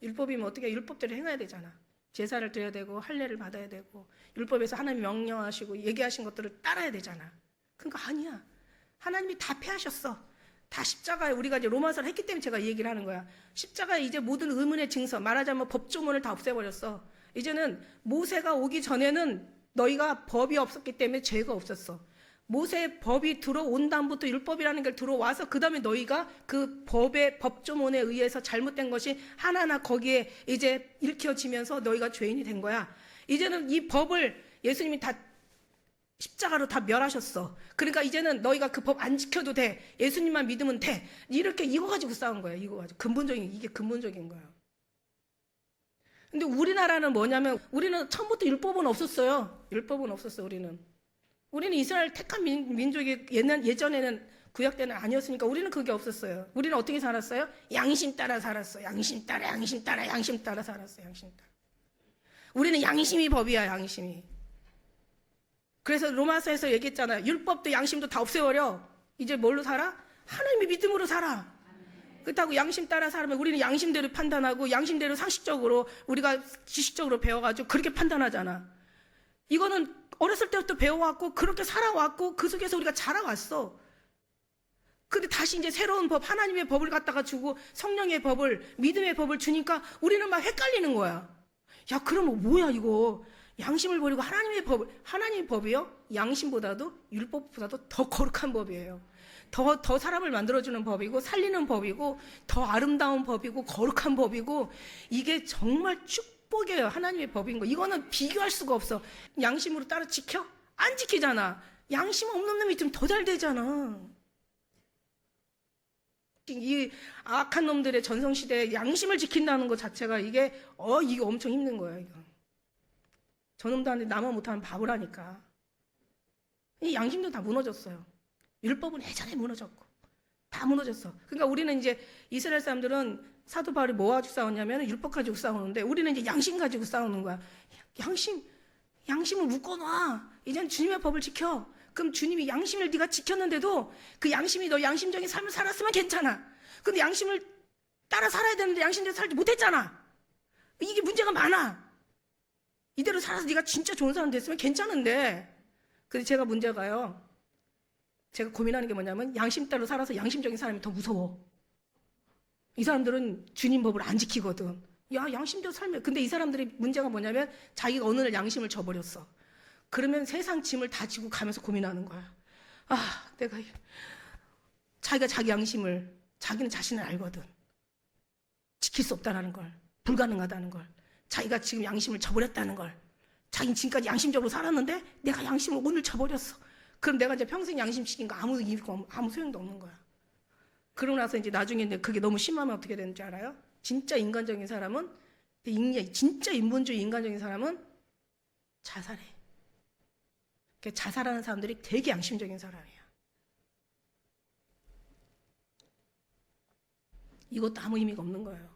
율법이면 어떻게 율법대로 행해야 되잖아. 제사를 드려야 되고 할례를 받아야 되고 율법에서 하나님이 명령하시고 얘기하신 것들을 따라야 되잖아. 그러니까 아니야. 하나님이 다 패하셨어. 다 십자가에 우리가 이제 로마서를 했기 때문에 제가 이 얘기를 하는 거야. 십자가에 이제 모든 의문의 증서, 말하자면 법조문을 다 없애버렸어. 이제는 모세가 오기 전에는 너희가 법이 없었기 때문에 죄가 없었어. 모세의 법이 들어온 다음부터 율법이라는 게 들어와서 그 다음에 너희가 그 법의 법조문에 의해서 잘못된 것이 하나하나 거기에 이제 읽혀지면서 너희가 죄인이 된 거야. 이제는 이 법을 예수님이 다 십자가로 다 멸하셨어. 그러니까 이제는 너희가 그 법 안 지켜도 돼. 예수님만 믿으면 돼. 이렇게 이거 가지고 싸운 거야. 이거 가지고. 이게 근본적인 거야. 근데 우리나라는 뭐냐면 우리는 처음부터 율법은 없었어요. 율법은 없었어. 우리는 이스라엘 택한 민족이 예전에는 구약 때는 아니었으니까 우리는 그게 없었어요. 우리는 어떻게 살았어요? 양심 따라 살았어. 양심 따라 살았어. 양심 따라. 우리는 양심이 법이야, 양심이. 그래서 로마서에서 얘기했잖아요. 율법도 양심도 다 없애버려. 이제 뭘로 살아? 하나님의 믿음으로 살아. 그렇다고 양심 따라 살면 우리는 양심대로 판단하고 양심대로 상식적으로 우리가 지식적으로 배워가지고 그렇게 판단하잖아. 이거는 어렸을 때부터 배워왔고 그렇게 살아왔고 그 속에서 우리가 자라왔어. 근데 다시 이제 새로운 법, 하나님의 법을 갖다가 주고 성령의 법을, 믿음의 법을 주니까 우리는 막 헷갈리는 거야. 야, 그러면 뭐야 이거? 양심을 버리고 하나님의 법이요? 양심보다도 율법보다도 더 거룩한 법이에요. 더 사람을 만들어주는 법이고 살리는 법이고 더 아름다운 법이고 거룩한 법이고 이게 정말 축복이에요. 하나님의 법인 거. 이거는 비교할 수가 없어. 양심으로 따라 지켜? 안 지키잖아. 양심 없는 놈이 좀 더 잘 되잖아. 이 악한 놈들의 전성시대에 양심을 지킨다는 것 자체가 이게 엄청 힘든 거야. 이거. 저놈들한테 나만 못하면 바보라니까. 이 양심도 다 무너졌어요. 율법은 예전에 무너졌고 다 무너졌어. 그러니까 우리는 이제 이스라엘 사람들은 사도 바울이 뭐 가지고 싸웠냐면 율법 가지고 싸우는데 우리는 이제 양심 가지고 싸우는 거야. 양심을 묶어놔. 이제는 주님의 법을 지켜. 그럼 주님이 양심을 네가 지켰는데도 그 양심이 너 양심적인 삶을 살았으면 괜찮아. 근데 양심을 따라 살아야 되는데 양심대로 살지 못했잖아. 이게 문제가 많아. 이대로 살아서 네가 진짜 좋은 사람 됐으면 괜찮은데. 근데 제가 문제가요. 제가 고민하는 게 뭐냐면 양심 따로 살아서 양심적인 사람이 더 무서워. 이 사람들은 주님 법을 안 지키거든. 야, 양심대로 살면. 근데 이 사람들이 문제가 뭐냐면 자기가 어느 날 양심을 저버렸어. 그러면 세상 짐을 다 지고 가면서 고민하는 거야. 자기가 자기 양심을, 자기는 자신을 알거든. 지킬 수 없다는 걸, 불가능하다는 걸, 자기가 지금 양심을 저버렸다는 걸, 자기는 지금까지 양심적으로 살았는데 내가 양심을 오늘 저버렸어. 그럼 내가 이제 평생 양심 지킨 거 아무 소용도 없는 거야. 그러고 나서 이제 나중에 그게 너무 심하면 어떻게 되는 줄 알아요? 진짜 인간적인 사람은, 진짜 인본주의 인간적인 사람은 자살해. 자살하는 사람들이 되게 양심적인 사람이야. 이것도 아무 의미가 없는 거예요.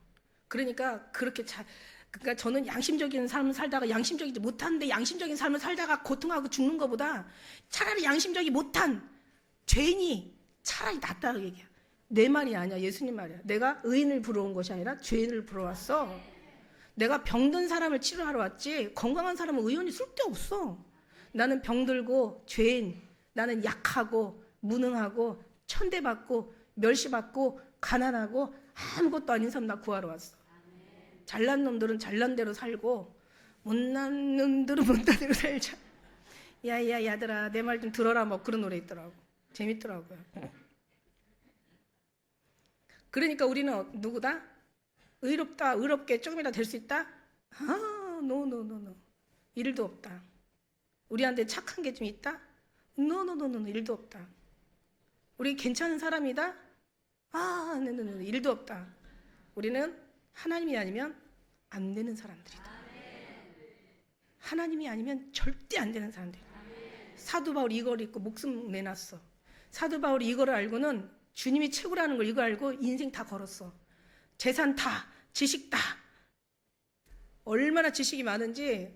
그러니까 그러니까 저는 양심적인 삶을 살다가 양심적이지 못한데 양심적인 삶을 살다가 고통하고 죽는 것보다 차라리 양심적이 못한 죄인이 차라리 낫다고 얘기해요. 내 말이 아니야. 예수님 말이야. 내가 의인을 부러운 것이 아니라 죄인을 부러웠어. 내가 병든 사람을 치료하러 왔지 건강한 사람은 의원이 쓸데없어. 나는 병들고 죄인, 나는 약하고 무능하고 천대받고 멸시받고 가난하고 아무것도 아닌 사람 나 구하러 왔어. 잘난 놈들은 잘난 대로 살고 못난 놈들은 못난 대로 살자. 야야 야들아 내 말 좀 들어라 뭐 그런 노래 있더라고. 재밌더라고요. 그러니까 우리는 누구다? 의롭게 조금이라도 될 수 있다? 노. 일도 없다. 우리한테 착한 게 좀 있다? 노. 일도 없다. 우리 괜찮은 사람이다? 노. 일도 없다. 우리는 하나님이 아니면 안 되는 사람들이다. 하나님이 아니면 절대 안 되는 사람들이다. 사도 바울이 이걸 읽고 목숨 내놨어. 사도 바울이 이걸 알고는 주님이 최고라는 걸 이거 알고 인생 다 걸었어. 재산 다, 지식 다. 얼마나 지식이 많은지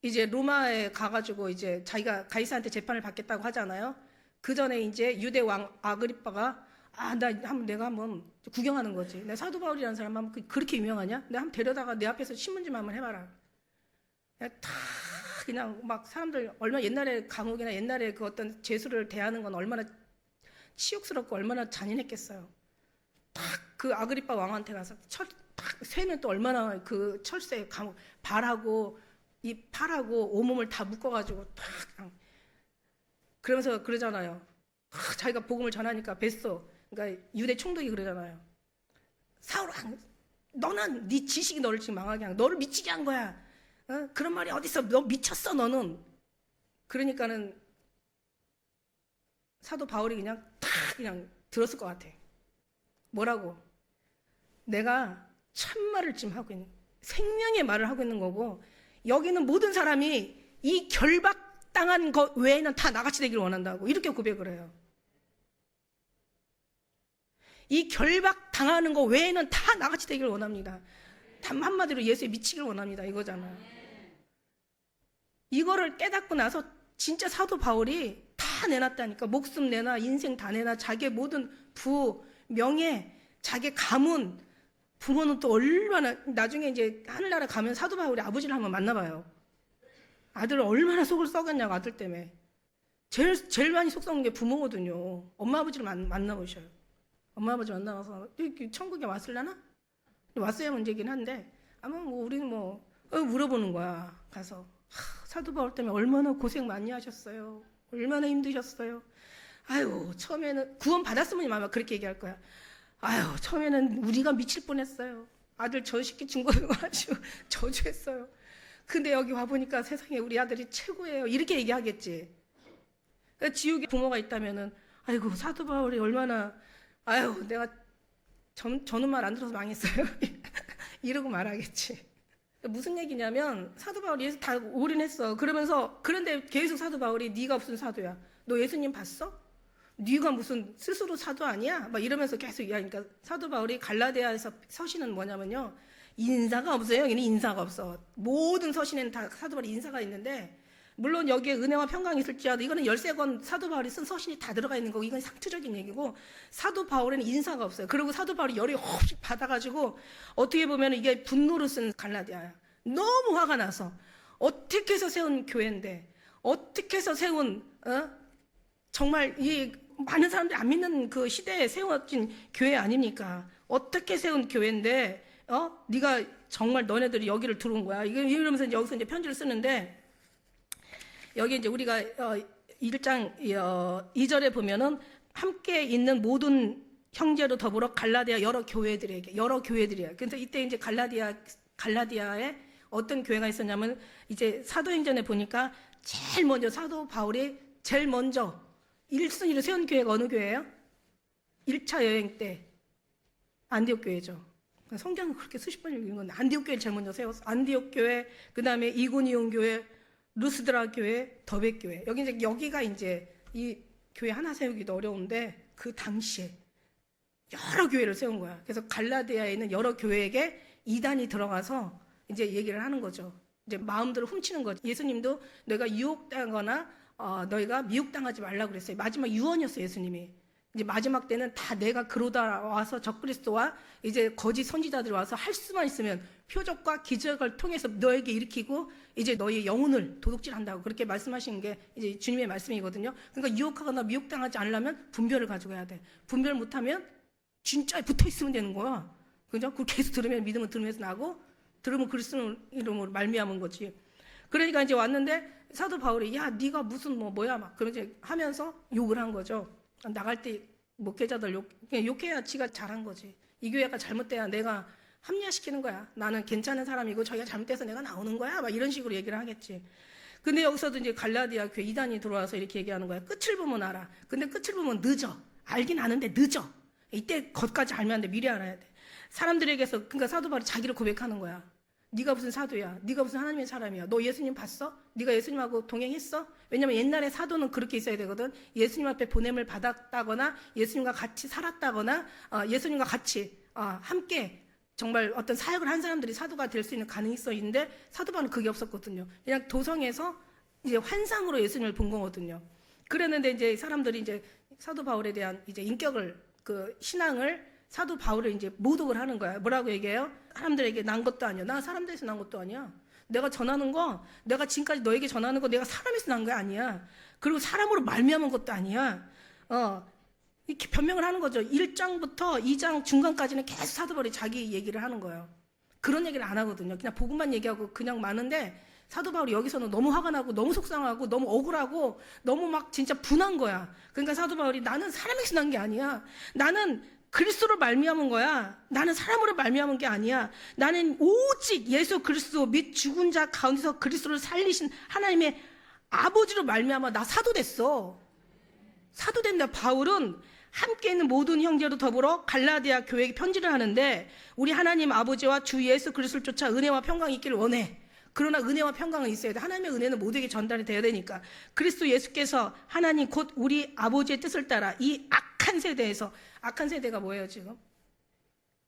이제 로마에 가가지고 이제 자기가 가이사한테 재판을 받겠다고 하잖아요. 그 전에 이제 유대 왕 아그리빠가 내가 한번 구경하는 거지. 내가 사도 바울이라는 사람 한번 그렇게 유명하냐? 내가 한번 데려다가 내 앞에서 신문지만 한번 해봐라. 그냥 막 사람들 얼마나 옛날에 감옥이나 옛날에 그 어떤 죄수를 대하는 건 얼마나 치욕스럽고 얼마나 잔인했겠어요. 딱 그 아그리빠 왕한테 가서 쇠는 또 얼마나 그 철새 감옥 발하고 이 팔하고 온몸을 다 묶어가지고 딱 그러면서 그러잖아요. 자기가 복음을 전하니까 뱃소. 그러니까 유대 총독이 그러잖아요. 사울아, 너는 네 지식이 너를 지금 망하게 한, 너를 미치게 한 거야. 그런 말이 어딨어? 너 미쳤어 너는. 그러니까는 사도 바울이 그냥 들었을 것 같아. 뭐라고? 내가 참말을 지금 하고 있는, 생명의 말을 하고 있는 거고, 여기는 모든 사람이 이 결박 결박당한 것 외에는 다 나같이 되기를 원한다고 이렇게 고백을 해요. 이 결박당하는 것 외에는 다 나같이 되기를 원합니다. 한마디로 예수에 미치기를 원합니다 이거잖아요. 이거를 깨닫고 나서 진짜 사도 바울이 다 내놨다니까. 목숨 내놔, 인생 다 내놔, 자기의 모든 부, 명예, 자기 가문. 부모는 또 얼마나, 나중에 이제 하늘나라 가면 사도 바울이 아버지를 한번 만나봐요. 아들을 얼마나 속을 썩였냐고, 아들 때문에. 제일 많이 속 썩는 게 부모거든요. 엄마 아버지를 만나보셔요. 엄마 아버지 만나서 천국에 왔을라나? 왔어야 문제긴 한데 아마 뭐 우리는 물어보는 거야. 가서 사도 바울 때문에 얼마나 고생 많이 하셨어요. 얼마나 힘드셨어요. 아유 처음에는 구원 받았으면 아마 그렇게 얘기할 거야. 아유 처음에는 우리가 미칠 뻔했어요. 아들 저시키 준 거 가지고 저주했어요. 근데 여기 와보니까 세상에 우리 아들이 최고예요. 이렇게 얘기하겠지. 지옥에 부모가 있다면은 아이고 사도 바울이 얼마나 아유 내가 저는 말 안 들어서 망했어요. 이러고 말하겠지. 무슨 얘기냐면 사도 바울이 예수 다 올인했어. 그런데 계속 사도 바울이 네가 무슨 사도야? 너 예수님 봤어? 네가 무슨 스스로 사도 아니야? 막 이러면서 계속 이야기하니까 사도 바울이 갈라디아에서 서신은 뭐냐면요. 인사가 없어요. 여기는 인사가 없어. 모든 서신에는 다 사도 바울이 인사가 있는데 물론 여기에 은혜와 평강이 있을지라도 이거는 13권 사도 바울이 쓴 서신이 다 들어가 있는 거고 이건 상투적인 얘기고 사도 바울에는 인사가 없어요. 그리고 사도 바울이 열이 혹시 받아가지고 어떻게 보면 이게 분노로 쓴 갈라디아야. 너무 화가 나서 어떻게 해서 세운 교회인데 어떻게 해서 세운 정말 이 많은 사람들이 안 믿는 그 시대에 세워진 교회 아닙니까? 어떻게 세운 교회인데 네가 정말 너네들이 여기를 들어온 거야. 이러면서 여기서 이제 편지를 쓰는데 여기 이제 우리가 1장 2절에 보면은 함께 있는 모든 형제로 더불어 갈라디아 여러 교회들이에요. 그래서 이때 이제 갈라디아에 어떤 교회가 있었냐면 이제 사도행전에 보니까 제일 먼저 사도 바울이 제일 먼저 1순위로 세운 교회가 어느 교회예요? 1차 여행 때 안디옥 교회죠. 성경은 그렇게 수십 번 읽은 건데 안디옥 교회를 제일 먼저 세웠어. 안디옥 교회, 그 다음에 이고니온 교회, 루스드라 교회, 더베 교회. 여기가 이제 이 교회 하나 세우기도 어려운데 그 당시에 여러 교회를 세운 거야. 그래서 갈라디아에 있는 여러 교회에게 이단이 들어가서 이제 얘기를 하는 거죠. 이제 마음대로 훔치는 거죠. 예수님도 너희가 유혹당하거나 너희가 미혹당하지 말라고 그랬어요. 마지막 유언이었어요, 예수님이. 이제 마지막 때는 다 내가 그러다 와서 적그리스도와 이제 거짓 선지자들이 와서 할 수만 있으면 표적과 기적을 통해서 너에게 일으키고 이제 너의 영혼을 도둑질한다고 그렇게 말씀하신 게 이제 주님의 말씀이거든요. 그러니까 유혹하거나 미혹당하지 않으려면 분별을 가지고 해야 돼. 분별 못하면 진짜 붙어 있으면 되는 거야. 그죠? 그걸 계속 들으면 믿음은 들으면서 나고 들으면 그리스도 이름으로 말미암은 거지. 그러니까 이제 왔는데 사도 바울이 야 네가 무슨 뭐야 막 그런 이제 하면서 욕을 한 거죠. 나갈 때 목회자들 욕해야 지가 잘한 거지. 이 교회가 잘못돼야 내가 합리화시키는 거야. 나는 괜찮은 사람이고 저희가 잘못돼서 내가 나오는 거야. 막 이런 식으로 얘기를 하겠지. 근데 여기서도 이제 갈라디아 교회 이단이 들어와서 이렇게 얘기하는 거야. 끝을 보면 알아. 근데 끝을 보면 늦어. 알긴 아는데 늦어. 이때 것까지 알면 안 돼. 미리 알아야 돼. 사람들에게서 그러니까 사도 바울이 자기를 고백하는 거야. 네가 무슨 사도야? 네가 무슨 하나님의 사람이야? 너 예수님 봤어? 네가 예수님하고 동행했어? 왜냐면 옛날에 사도는 그렇게 있어야 되거든. 예수님 앞에 보냄을 받았다거나 예수님과 같이 살았다거나 예수님과 같이 함께 정말 어떤 사역을 한 사람들이 사도가 될 수 있는 가능성이 있는데 사도 바울은 그게 없었거든요. 그냥 도성에서 이제 환상으로 예수님을 본 거거든요. 그랬는데 이제 사람들이 이제 사도 바울에 대한 이제 인격을 그 신앙을 사도 바울을 이제 모독을 하는 거야. 뭐라고 얘기해요? 사람들에게 난 것도 아니야. 나 사람들에서 난 것도 아니야. 내가 전하는 거, 내가 지금까지 너에게 전하는 거 내가 사람에서 난 거 아니야. 그리고 사람으로 말미암은 것도 아니야. 이렇게 변명을 하는 거죠. 1장부터 2장 중간까지는 계속 사도 바울이 자기 얘기를 하는 거예요. 그런 얘기를 안 하거든요. 그냥 복음만 얘기하고 그냥 많은데 사도 바울이 여기서는 너무 화가 나고 너무 속상하고 너무 억울하고 너무 막 진짜 분한 거야. 그러니까 사도 바울이 나는 사람에서 난 게 아니야. 나는 그리스도로 말미암은 거야. 나는 사람으로 말미암은 게 아니야. 나는 오직 예수 그리스도 및 죽은 자 가운데서 그리스도를 살리신 하나님의 아버지로 말미암아 나 사도 됐어. 사도 된다. 바울은 함께 있는 모든 형제로 더불어 갈라디아 교회에 편지를 하는데 우리 하나님 아버지와 주 예수 그리스도를 쫓아 은혜와 평강이 있기를 원해. 그러나 은혜와 평강은 있어야 돼. 하나님의 은혜는 모두에게 전달이 돼야 되니까. 그리스도 예수께서 하나님 곧 우리 아버지의 뜻을 따라 이 악한 세대에서, 악한 세대가 뭐예요 지금?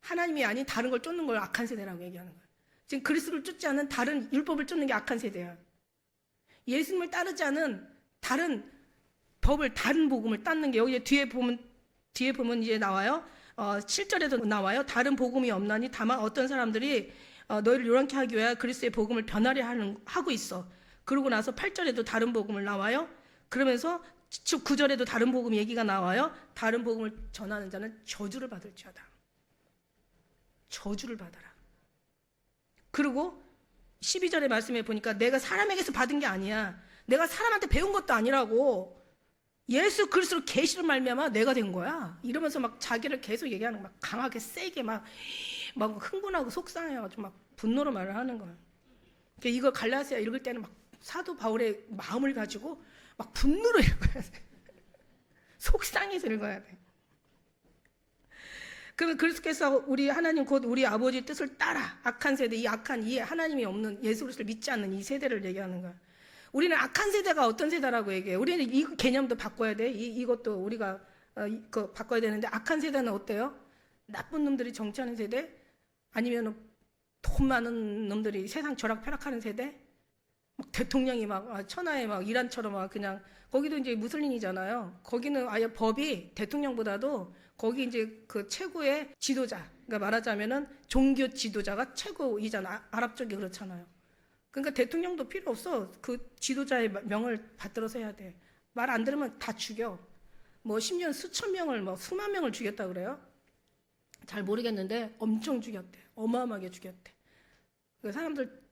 하나님이 아닌 다른 걸 쫓는 걸 악한 세대라고 얘기하는 거예요. 지금 그리스도를 쫓지 않은 다른 율법을 쫓는 게 악한 세대야. 예수님을 따르지 않은 다른 법을, 다른 복음을 따르는 게, 여기 뒤에 보면 이제 나와요. 7절에도 나와요. 다른 복음이 없나니 다만 어떤 사람들이 너희를 요란케 하기 위하여 그리스도의 복음을 변하려 하고 있어. 그러고 나서 8절에도 다른 복음을 나와요. 그러면서 9절에도 다른 복음 얘기가 나와요. 다른 복음을 전하는 자는 저주를 받을지어다. 저주를 받아라. 그리고 12절의 말씀에 보니까 내가 사람에게서 받은 게 아니야. 내가 사람한테 배운 것도 아니라고. 예수 그리스도로 계시를 말미암아 내가 된 거야. 이러면서 막 자기를 계속 얘기하는 거, 막 강하게 세게 막 흥분하고 속상해가지고 막 분노로 말을 하는 거야. 그러니까 이거 갈라디아 읽을 때는 막 사도 바울의 마음을 가지고 막 분노로 읽어야 돼. 속상해서 읽어야 돼. 그러면 그리스도께서 우리 하나님 곧 우리 아버지의 뜻을 따라 악한 세대, 이 악한 이 하나님이 없는 예수 그리스도를 믿지 않는 이 세대를 얘기하는 거야. 우리는 악한 세대가 어떤 세대라고 얘기해요? 우리는 이 개념도 바꿔야 돼. 이것도 우리가 바꿔야 되는데, 악한 세대는 어때요? 나쁜 놈들이 정치하는 세대? 아니면 돈 많은 놈들이 세상 벼락펴락하는 세대? 막 대통령이 막 천하에 막 이란처럼 막 그냥, 거기도 이제 무슬림이잖아요. 거기는 아예 법이 대통령보다도 거기 이제 그 최고의 지도자, 그러니까 말하자면은 종교 지도자가 최고이잖아. 아랍 쪽이 그렇잖아요. 그러니까 대통령도 필요 없어. 그 지도자의 명을 받들어서 해야 돼. 말 안 들으면 다 죽여. 뭐 10년 수천 명을, 뭐 수만 명을 죽였다 그래요? 잘 모르겠는데 엄청 죽였대. 어마어마하게 죽였대. 그 사람들,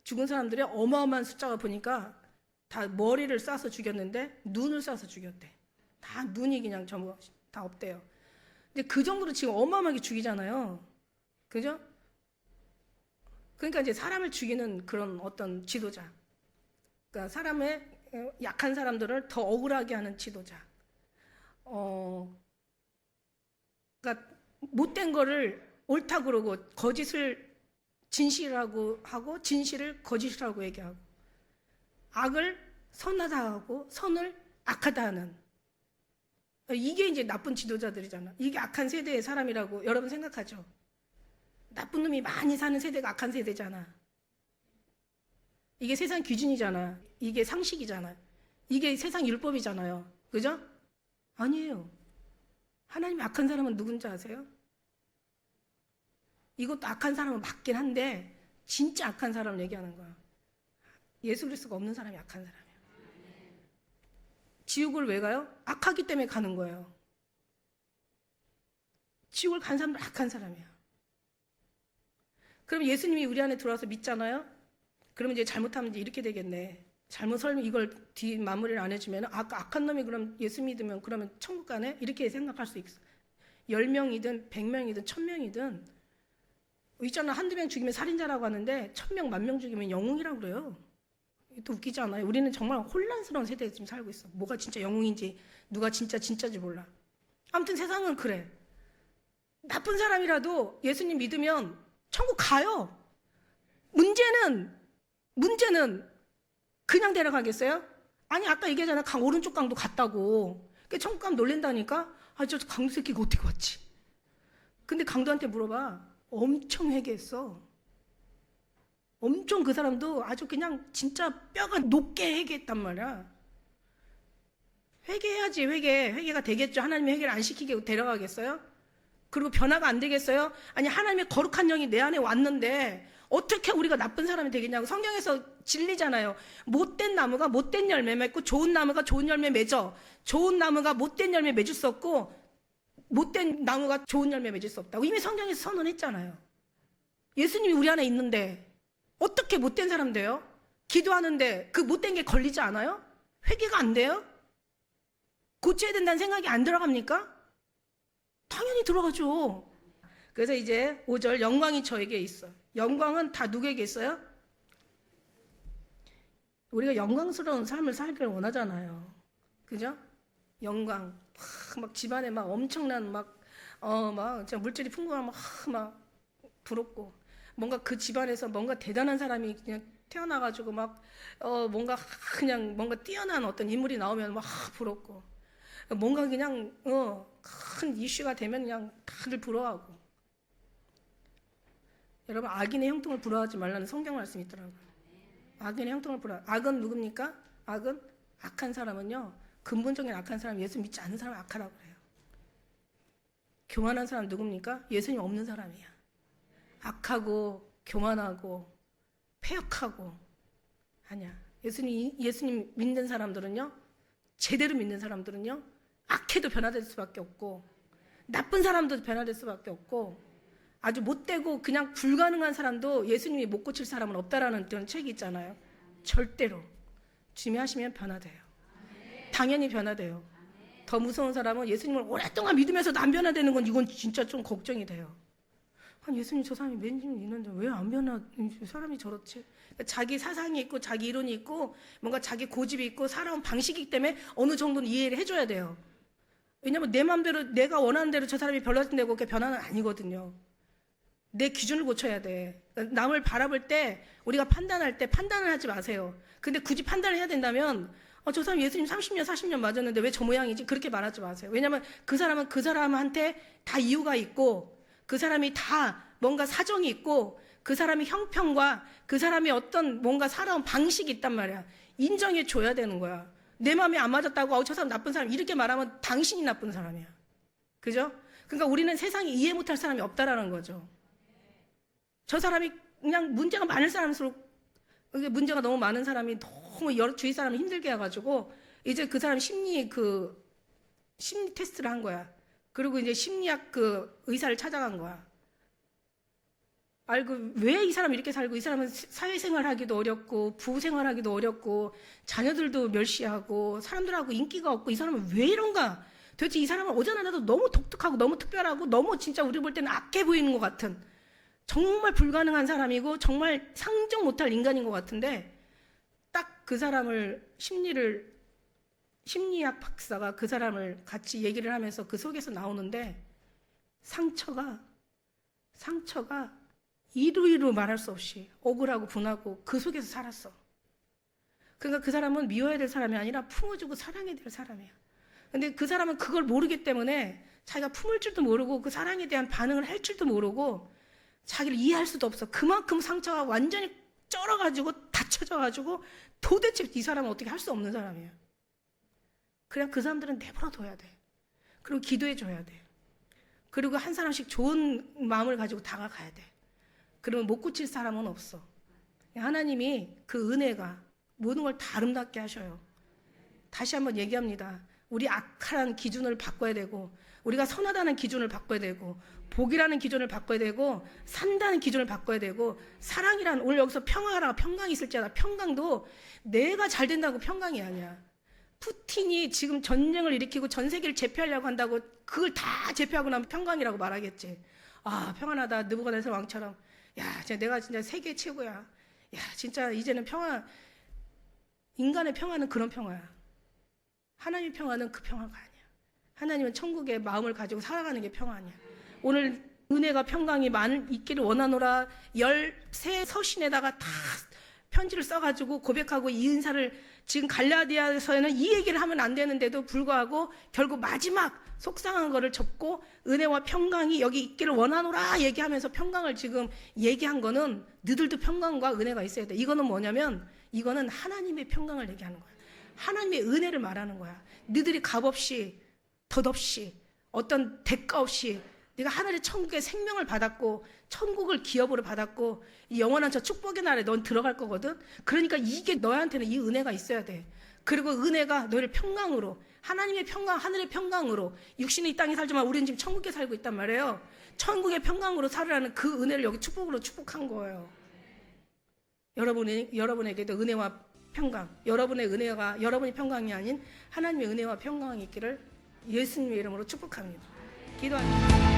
죽은 사람들이 어마어마한 숫자가 보니까 다 머리를 쏴서 죽였는데 눈을 쏴서 죽였대. 다 눈이 그냥 전부 다 없대요. 근데 그 정도로 지금 어마어마하게 죽이잖아요. 그죠? 그러니까 이제 사람을 죽이는 그런 어떤 지도자. 그러니까 사람의 약한 사람들을 더 억울하게 하는 지도자. 그러니까 못된 거를 옳다 그러고 거짓을 진실이라고 하고 진실을 거짓이라고 얘기하고 악을 선하다 하고 선을 악하다 하는, 이게 이제 나쁜 지도자들이잖아. 이게 악한 세대의 사람이라고 여러분 생각하죠? 나쁜 놈이 많이 사는 세대가 악한 세대잖아. 이게 세상 기준이잖아. 이게 상식이잖아. 이게 세상 율법이잖아요. 그죠? 아니에요. 하나님이 악한 사람은 누군지 아세요? 이것도 악한 사람은 맞긴 한데 진짜 악한 사람을 얘기하는 거야. 예수 그리스도가 없는 사람이 악한 사람이야. 지옥을 왜 가요? 악하기 때문에 가는 거예요. 지옥을 간 사람은 악한 사람이야. 그럼 예수님이 우리 안에 들어와서 믿잖아요? 그러면 이제 잘못하면 이제 이렇게 되겠네. 잘못 설명, 이걸 뒤 마무리를 안 해주면, 아까 악한 놈이 그럼 예수 믿으면 그러면 천국 가네? 이렇게 생각할 수 있어. 10명이든 100명이든 1000명이든, 있잖아, 한두 명 죽이면 살인자라고 하는데 1000명, 10,000명 죽이면 영웅이라고 그래요. 또 웃기지 않아요? 우리는 정말 혼란스러운 세대에 지금 살고 있어. 뭐가 진짜 영웅인지, 누가 진짜인지 몰라. 아무튼 세상은 그래. 나쁜 사람이라도 예수님 믿으면 천국 가요. 문제는 그냥 데려가겠어요? 아니, 아까 얘기하잖아. 오른쪽 강도 갔다고. 그러니까 천국 가면 놀랜다니까? 저 강도 새끼가 어떻게 왔지? 근데 강도한테 물어봐. 엄청 회개했어. 엄청 그 사람도 아주 그냥 진짜 뼈가 녹게 회개했단 말이야. 회개해야지. 회개가 되겠죠. 하나님이 회개를 안 시키게 데려가겠어요? 그리고 변화가 안 되겠어요? 아니, 하나님의 거룩한 영이 내 안에 왔는데 어떻게 우리가 나쁜 사람이 되겠냐고. 성경에서 진리잖아요. 못된 나무가 못된 열매 맺고 좋은 나무가 좋은 열매 맺어. 좋은 나무가 못된 열매 맺을 수 없고 못된 나무가 좋은 열매 맺을 수 없다고 이미 성경에서 선언했잖아요. 예수님이 우리 안에 있는데 어떻게 못된 사람 돼요? 기도하는데 그 못된 게 걸리지 않아요? 회개가 안 돼요? 고쳐야 된다는 생각이 안 들어갑니까? 당연히 들어가죠. 그래서 이제 5절, 영광이 저에게 있어. 영광은 다 누구에게 있어요? 우리가 영광스러운 삶을 살기를 원하잖아요. 그죠? 영광. 막 집안에 막 엄청난 막 진짜 물질이 풍부하면 막 부럽고, 뭔가 그 집안에서 뭔가 대단한 사람이 그냥 태어나가지고 막 뭔가 그냥 뭔가 뛰어난 어떤 인물이 나오면 막 부럽고, 뭔가 그냥 큰 이슈가 되면 그냥 다들 부러워하고. 여러분, 악인의 형통을 부러워하지 말라는 성경 말씀이 있더라고요. 악인의 형통을 부러워. 악은 누굽니까? 악은 악한 사람은요, 근본적인 악한 사람, 예수 믿지 않는 사람 악하라고 그래요. 교만한 사람 누굽니까? 예수님 없는 사람이야. 악하고 교만하고 패역하고. 아니야. 예수님 믿는 사람들은요, 제대로 믿는 사람들은요, 악해도 변화될 수밖에 없고, 나쁜 사람도 변화될 수밖에 없고, 아주 못되고 그냥 불가능한 사람도 예수님이 못 고칠 사람은 없다라는 그런 책이 있잖아요. 절대로 주님이 하시면 변화돼요. 당연히 변화돼요. 더 무서운 사람은 예수님을 오랫동안 믿으면서도 안 변화되는 건 이건 진짜 좀 걱정이 돼요. 아니, 예수님 저 사람이 맨날 있는데 왜 안 변화? 사람이 저렇지? 자기 사상이 있고 자기 이론이 있고 뭔가 자기 고집이 있고 살아온 방식이기 때문에 어느 정도는 이해를 해줘야 돼요. 왜냐면 내 마음대로 내가 원하는 대로 저 사람이 변화된다고 그렇게 변화는 아니거든요. 내 기준을 고쳐야 돼. 남을 바라볼 때 우리가 판단할 때 판단을 하지 마세요. 근데 굳이 판단을 해야 된다면 저 사람 예수님 30년 40년 맞았는데 왜 저 모양이지? 그렇게 말하지 마세요. 왜냐면 그 사람은 그 사람한테 다 이유가 있고 그 사람이 다 뭔가 사정이 있고 그 사람의 형편과 그 사람이 어떤 뭔가 살아온 방식이 있단 말이야. 인정해 줘야 되는 거야. 내 마음에 안 맞았다고 저 사람 나쁜 사람 이렇게 말하면 당신이 나쁜 사람이야. 그죠? 그러니까 우리는 세상에 이해 못할 사람이 없다라는 거죠. 저 사람이 그냥 문제가 많을 사람일수록 문제가 너무 많은 사람이 너무 여러 주위 사람을 힘들게 해가지고 이제 그 사람 심리 테스트를 한 거야. 그리고 이제 심리학 의사를 찾아간 거야. 알고 왜 이 사람이 이렇게 살고 이 사람은 사회생활하기도 어렵고 부부생활하기도 어렵고 자녀들도 멸시하고 사람들하고 인기가 없고 이 사람은 왜 이런가? 도대체 이 사람은 오전하나도 너무 독특하고 너무 특별하고 너무 진짜 우리 볼 때는 악해 보이는 것 같은 정말 불가능한 사람이고 정말 상정 못할 인간인 것 같은데 딱 그 사람을 심리학 박사가 그 사람을 같이 얘기를 하면서 그 속에서 나오는데 상처가 이루 말할 수 없이 억울하고 분하고 그 속에서 살았어. 그러니까 그 사람은 미워야 될 사람이 아니라 품어주고 사랑해야 될 사람이야. 근데 그 사람은 그걸 모르기 때문에 자기가 품을 줄도 모르고 그 사랑에 대한 반응을 할 줄도 모르고 자기를 이해할 수도 없어. 그만큼 상처가 완전히 쩔어가지고 다쳐져가지고 도대체 이 사람은 어떻게 할 수 없는 사람이에요. 그냥 그 사람들은 내버려둬야 돼. 그리고 기도해줘야 돼. 그리고 한 사람씩 좋은 마음을 가지고 다가가야 돼. 그러면 못 고칠 사람은 없어. 하나님이 그 은혜가 모든 걸 다 아름답게 하셔요. 다시 한번 얘기합니다. 우리 악한 기준을 바꿔야 되고 우리가 선하다는 기준을 바꿔야 되고 복이라는 기준을 바꿔야 되고 산다는 기준을 바꿔야 되고 사랑이란 오늘 여기서 평화라 평강이 있을지라도 평강도 내가 잘 된다고 평강이 아니야. 푸틴이 지금 전쟁을 일으키고 전 세계를 제패하려고 한다고 그걸 다 제패하고 나면 평강이라고 말하겠지. 아, 평안하다. 느부갓네살 왕처럼. 야, 진짜 내가 진짜 세계 최고야. 야, 진짜 이제는 평화. 인간의 평화는 그런 평화야. 하나님의 평화는 그 평화가 아니야. 하나님은 천국의 마음을 가지고 살아가는 게 평화 아니야. 오늘 은혜가 평강이 있기를 원하노라 13서신에다가 다 편지를 써가지고 고백하고 이 은사를 지금 갈라디아서에는 이 얘기를 하면 안 되는데도 불구하고 결국 마지막 속상한 거를 접고 은혜와 평강이 여기 있기를 원하노라 얘기하면서 평강을 지금 얘기한 거는 너희들도 평강과 은혜가 있어야 돼. 이거는 뭐냐면 이거는 하나님의 평강을 얘기하는 거야. 하나님의 은혜를 말하는 거야. 너희들이 값없이 덧없이 어떤 대가 없이 네가 하늘의 천국의 생명을 받았고 천국을 기업으로 받았고 이 영원한 저 축복의 나라에 넌 들어갈 거거든. 그러니까 이게 너한테는 이 은혜가 있어야 돼. 그리고 은혜가 너를 평강으로 하나님의 평강 하늘의 평강으로 육신의 이 땅에 살지만 우리는 지금 천국에 살고 있단 말이에요. 천국의 평강으로 살으라는 그 은혜를 여기 축복으로 축복한 거예요. 여러분에게도 은혜와 평강, 여러분의 은혜가 여러분의 평강이 아닌 하나님의 은혜와 평강이 있기를 예수님의 이름으로 축복합니다. 기도합니다.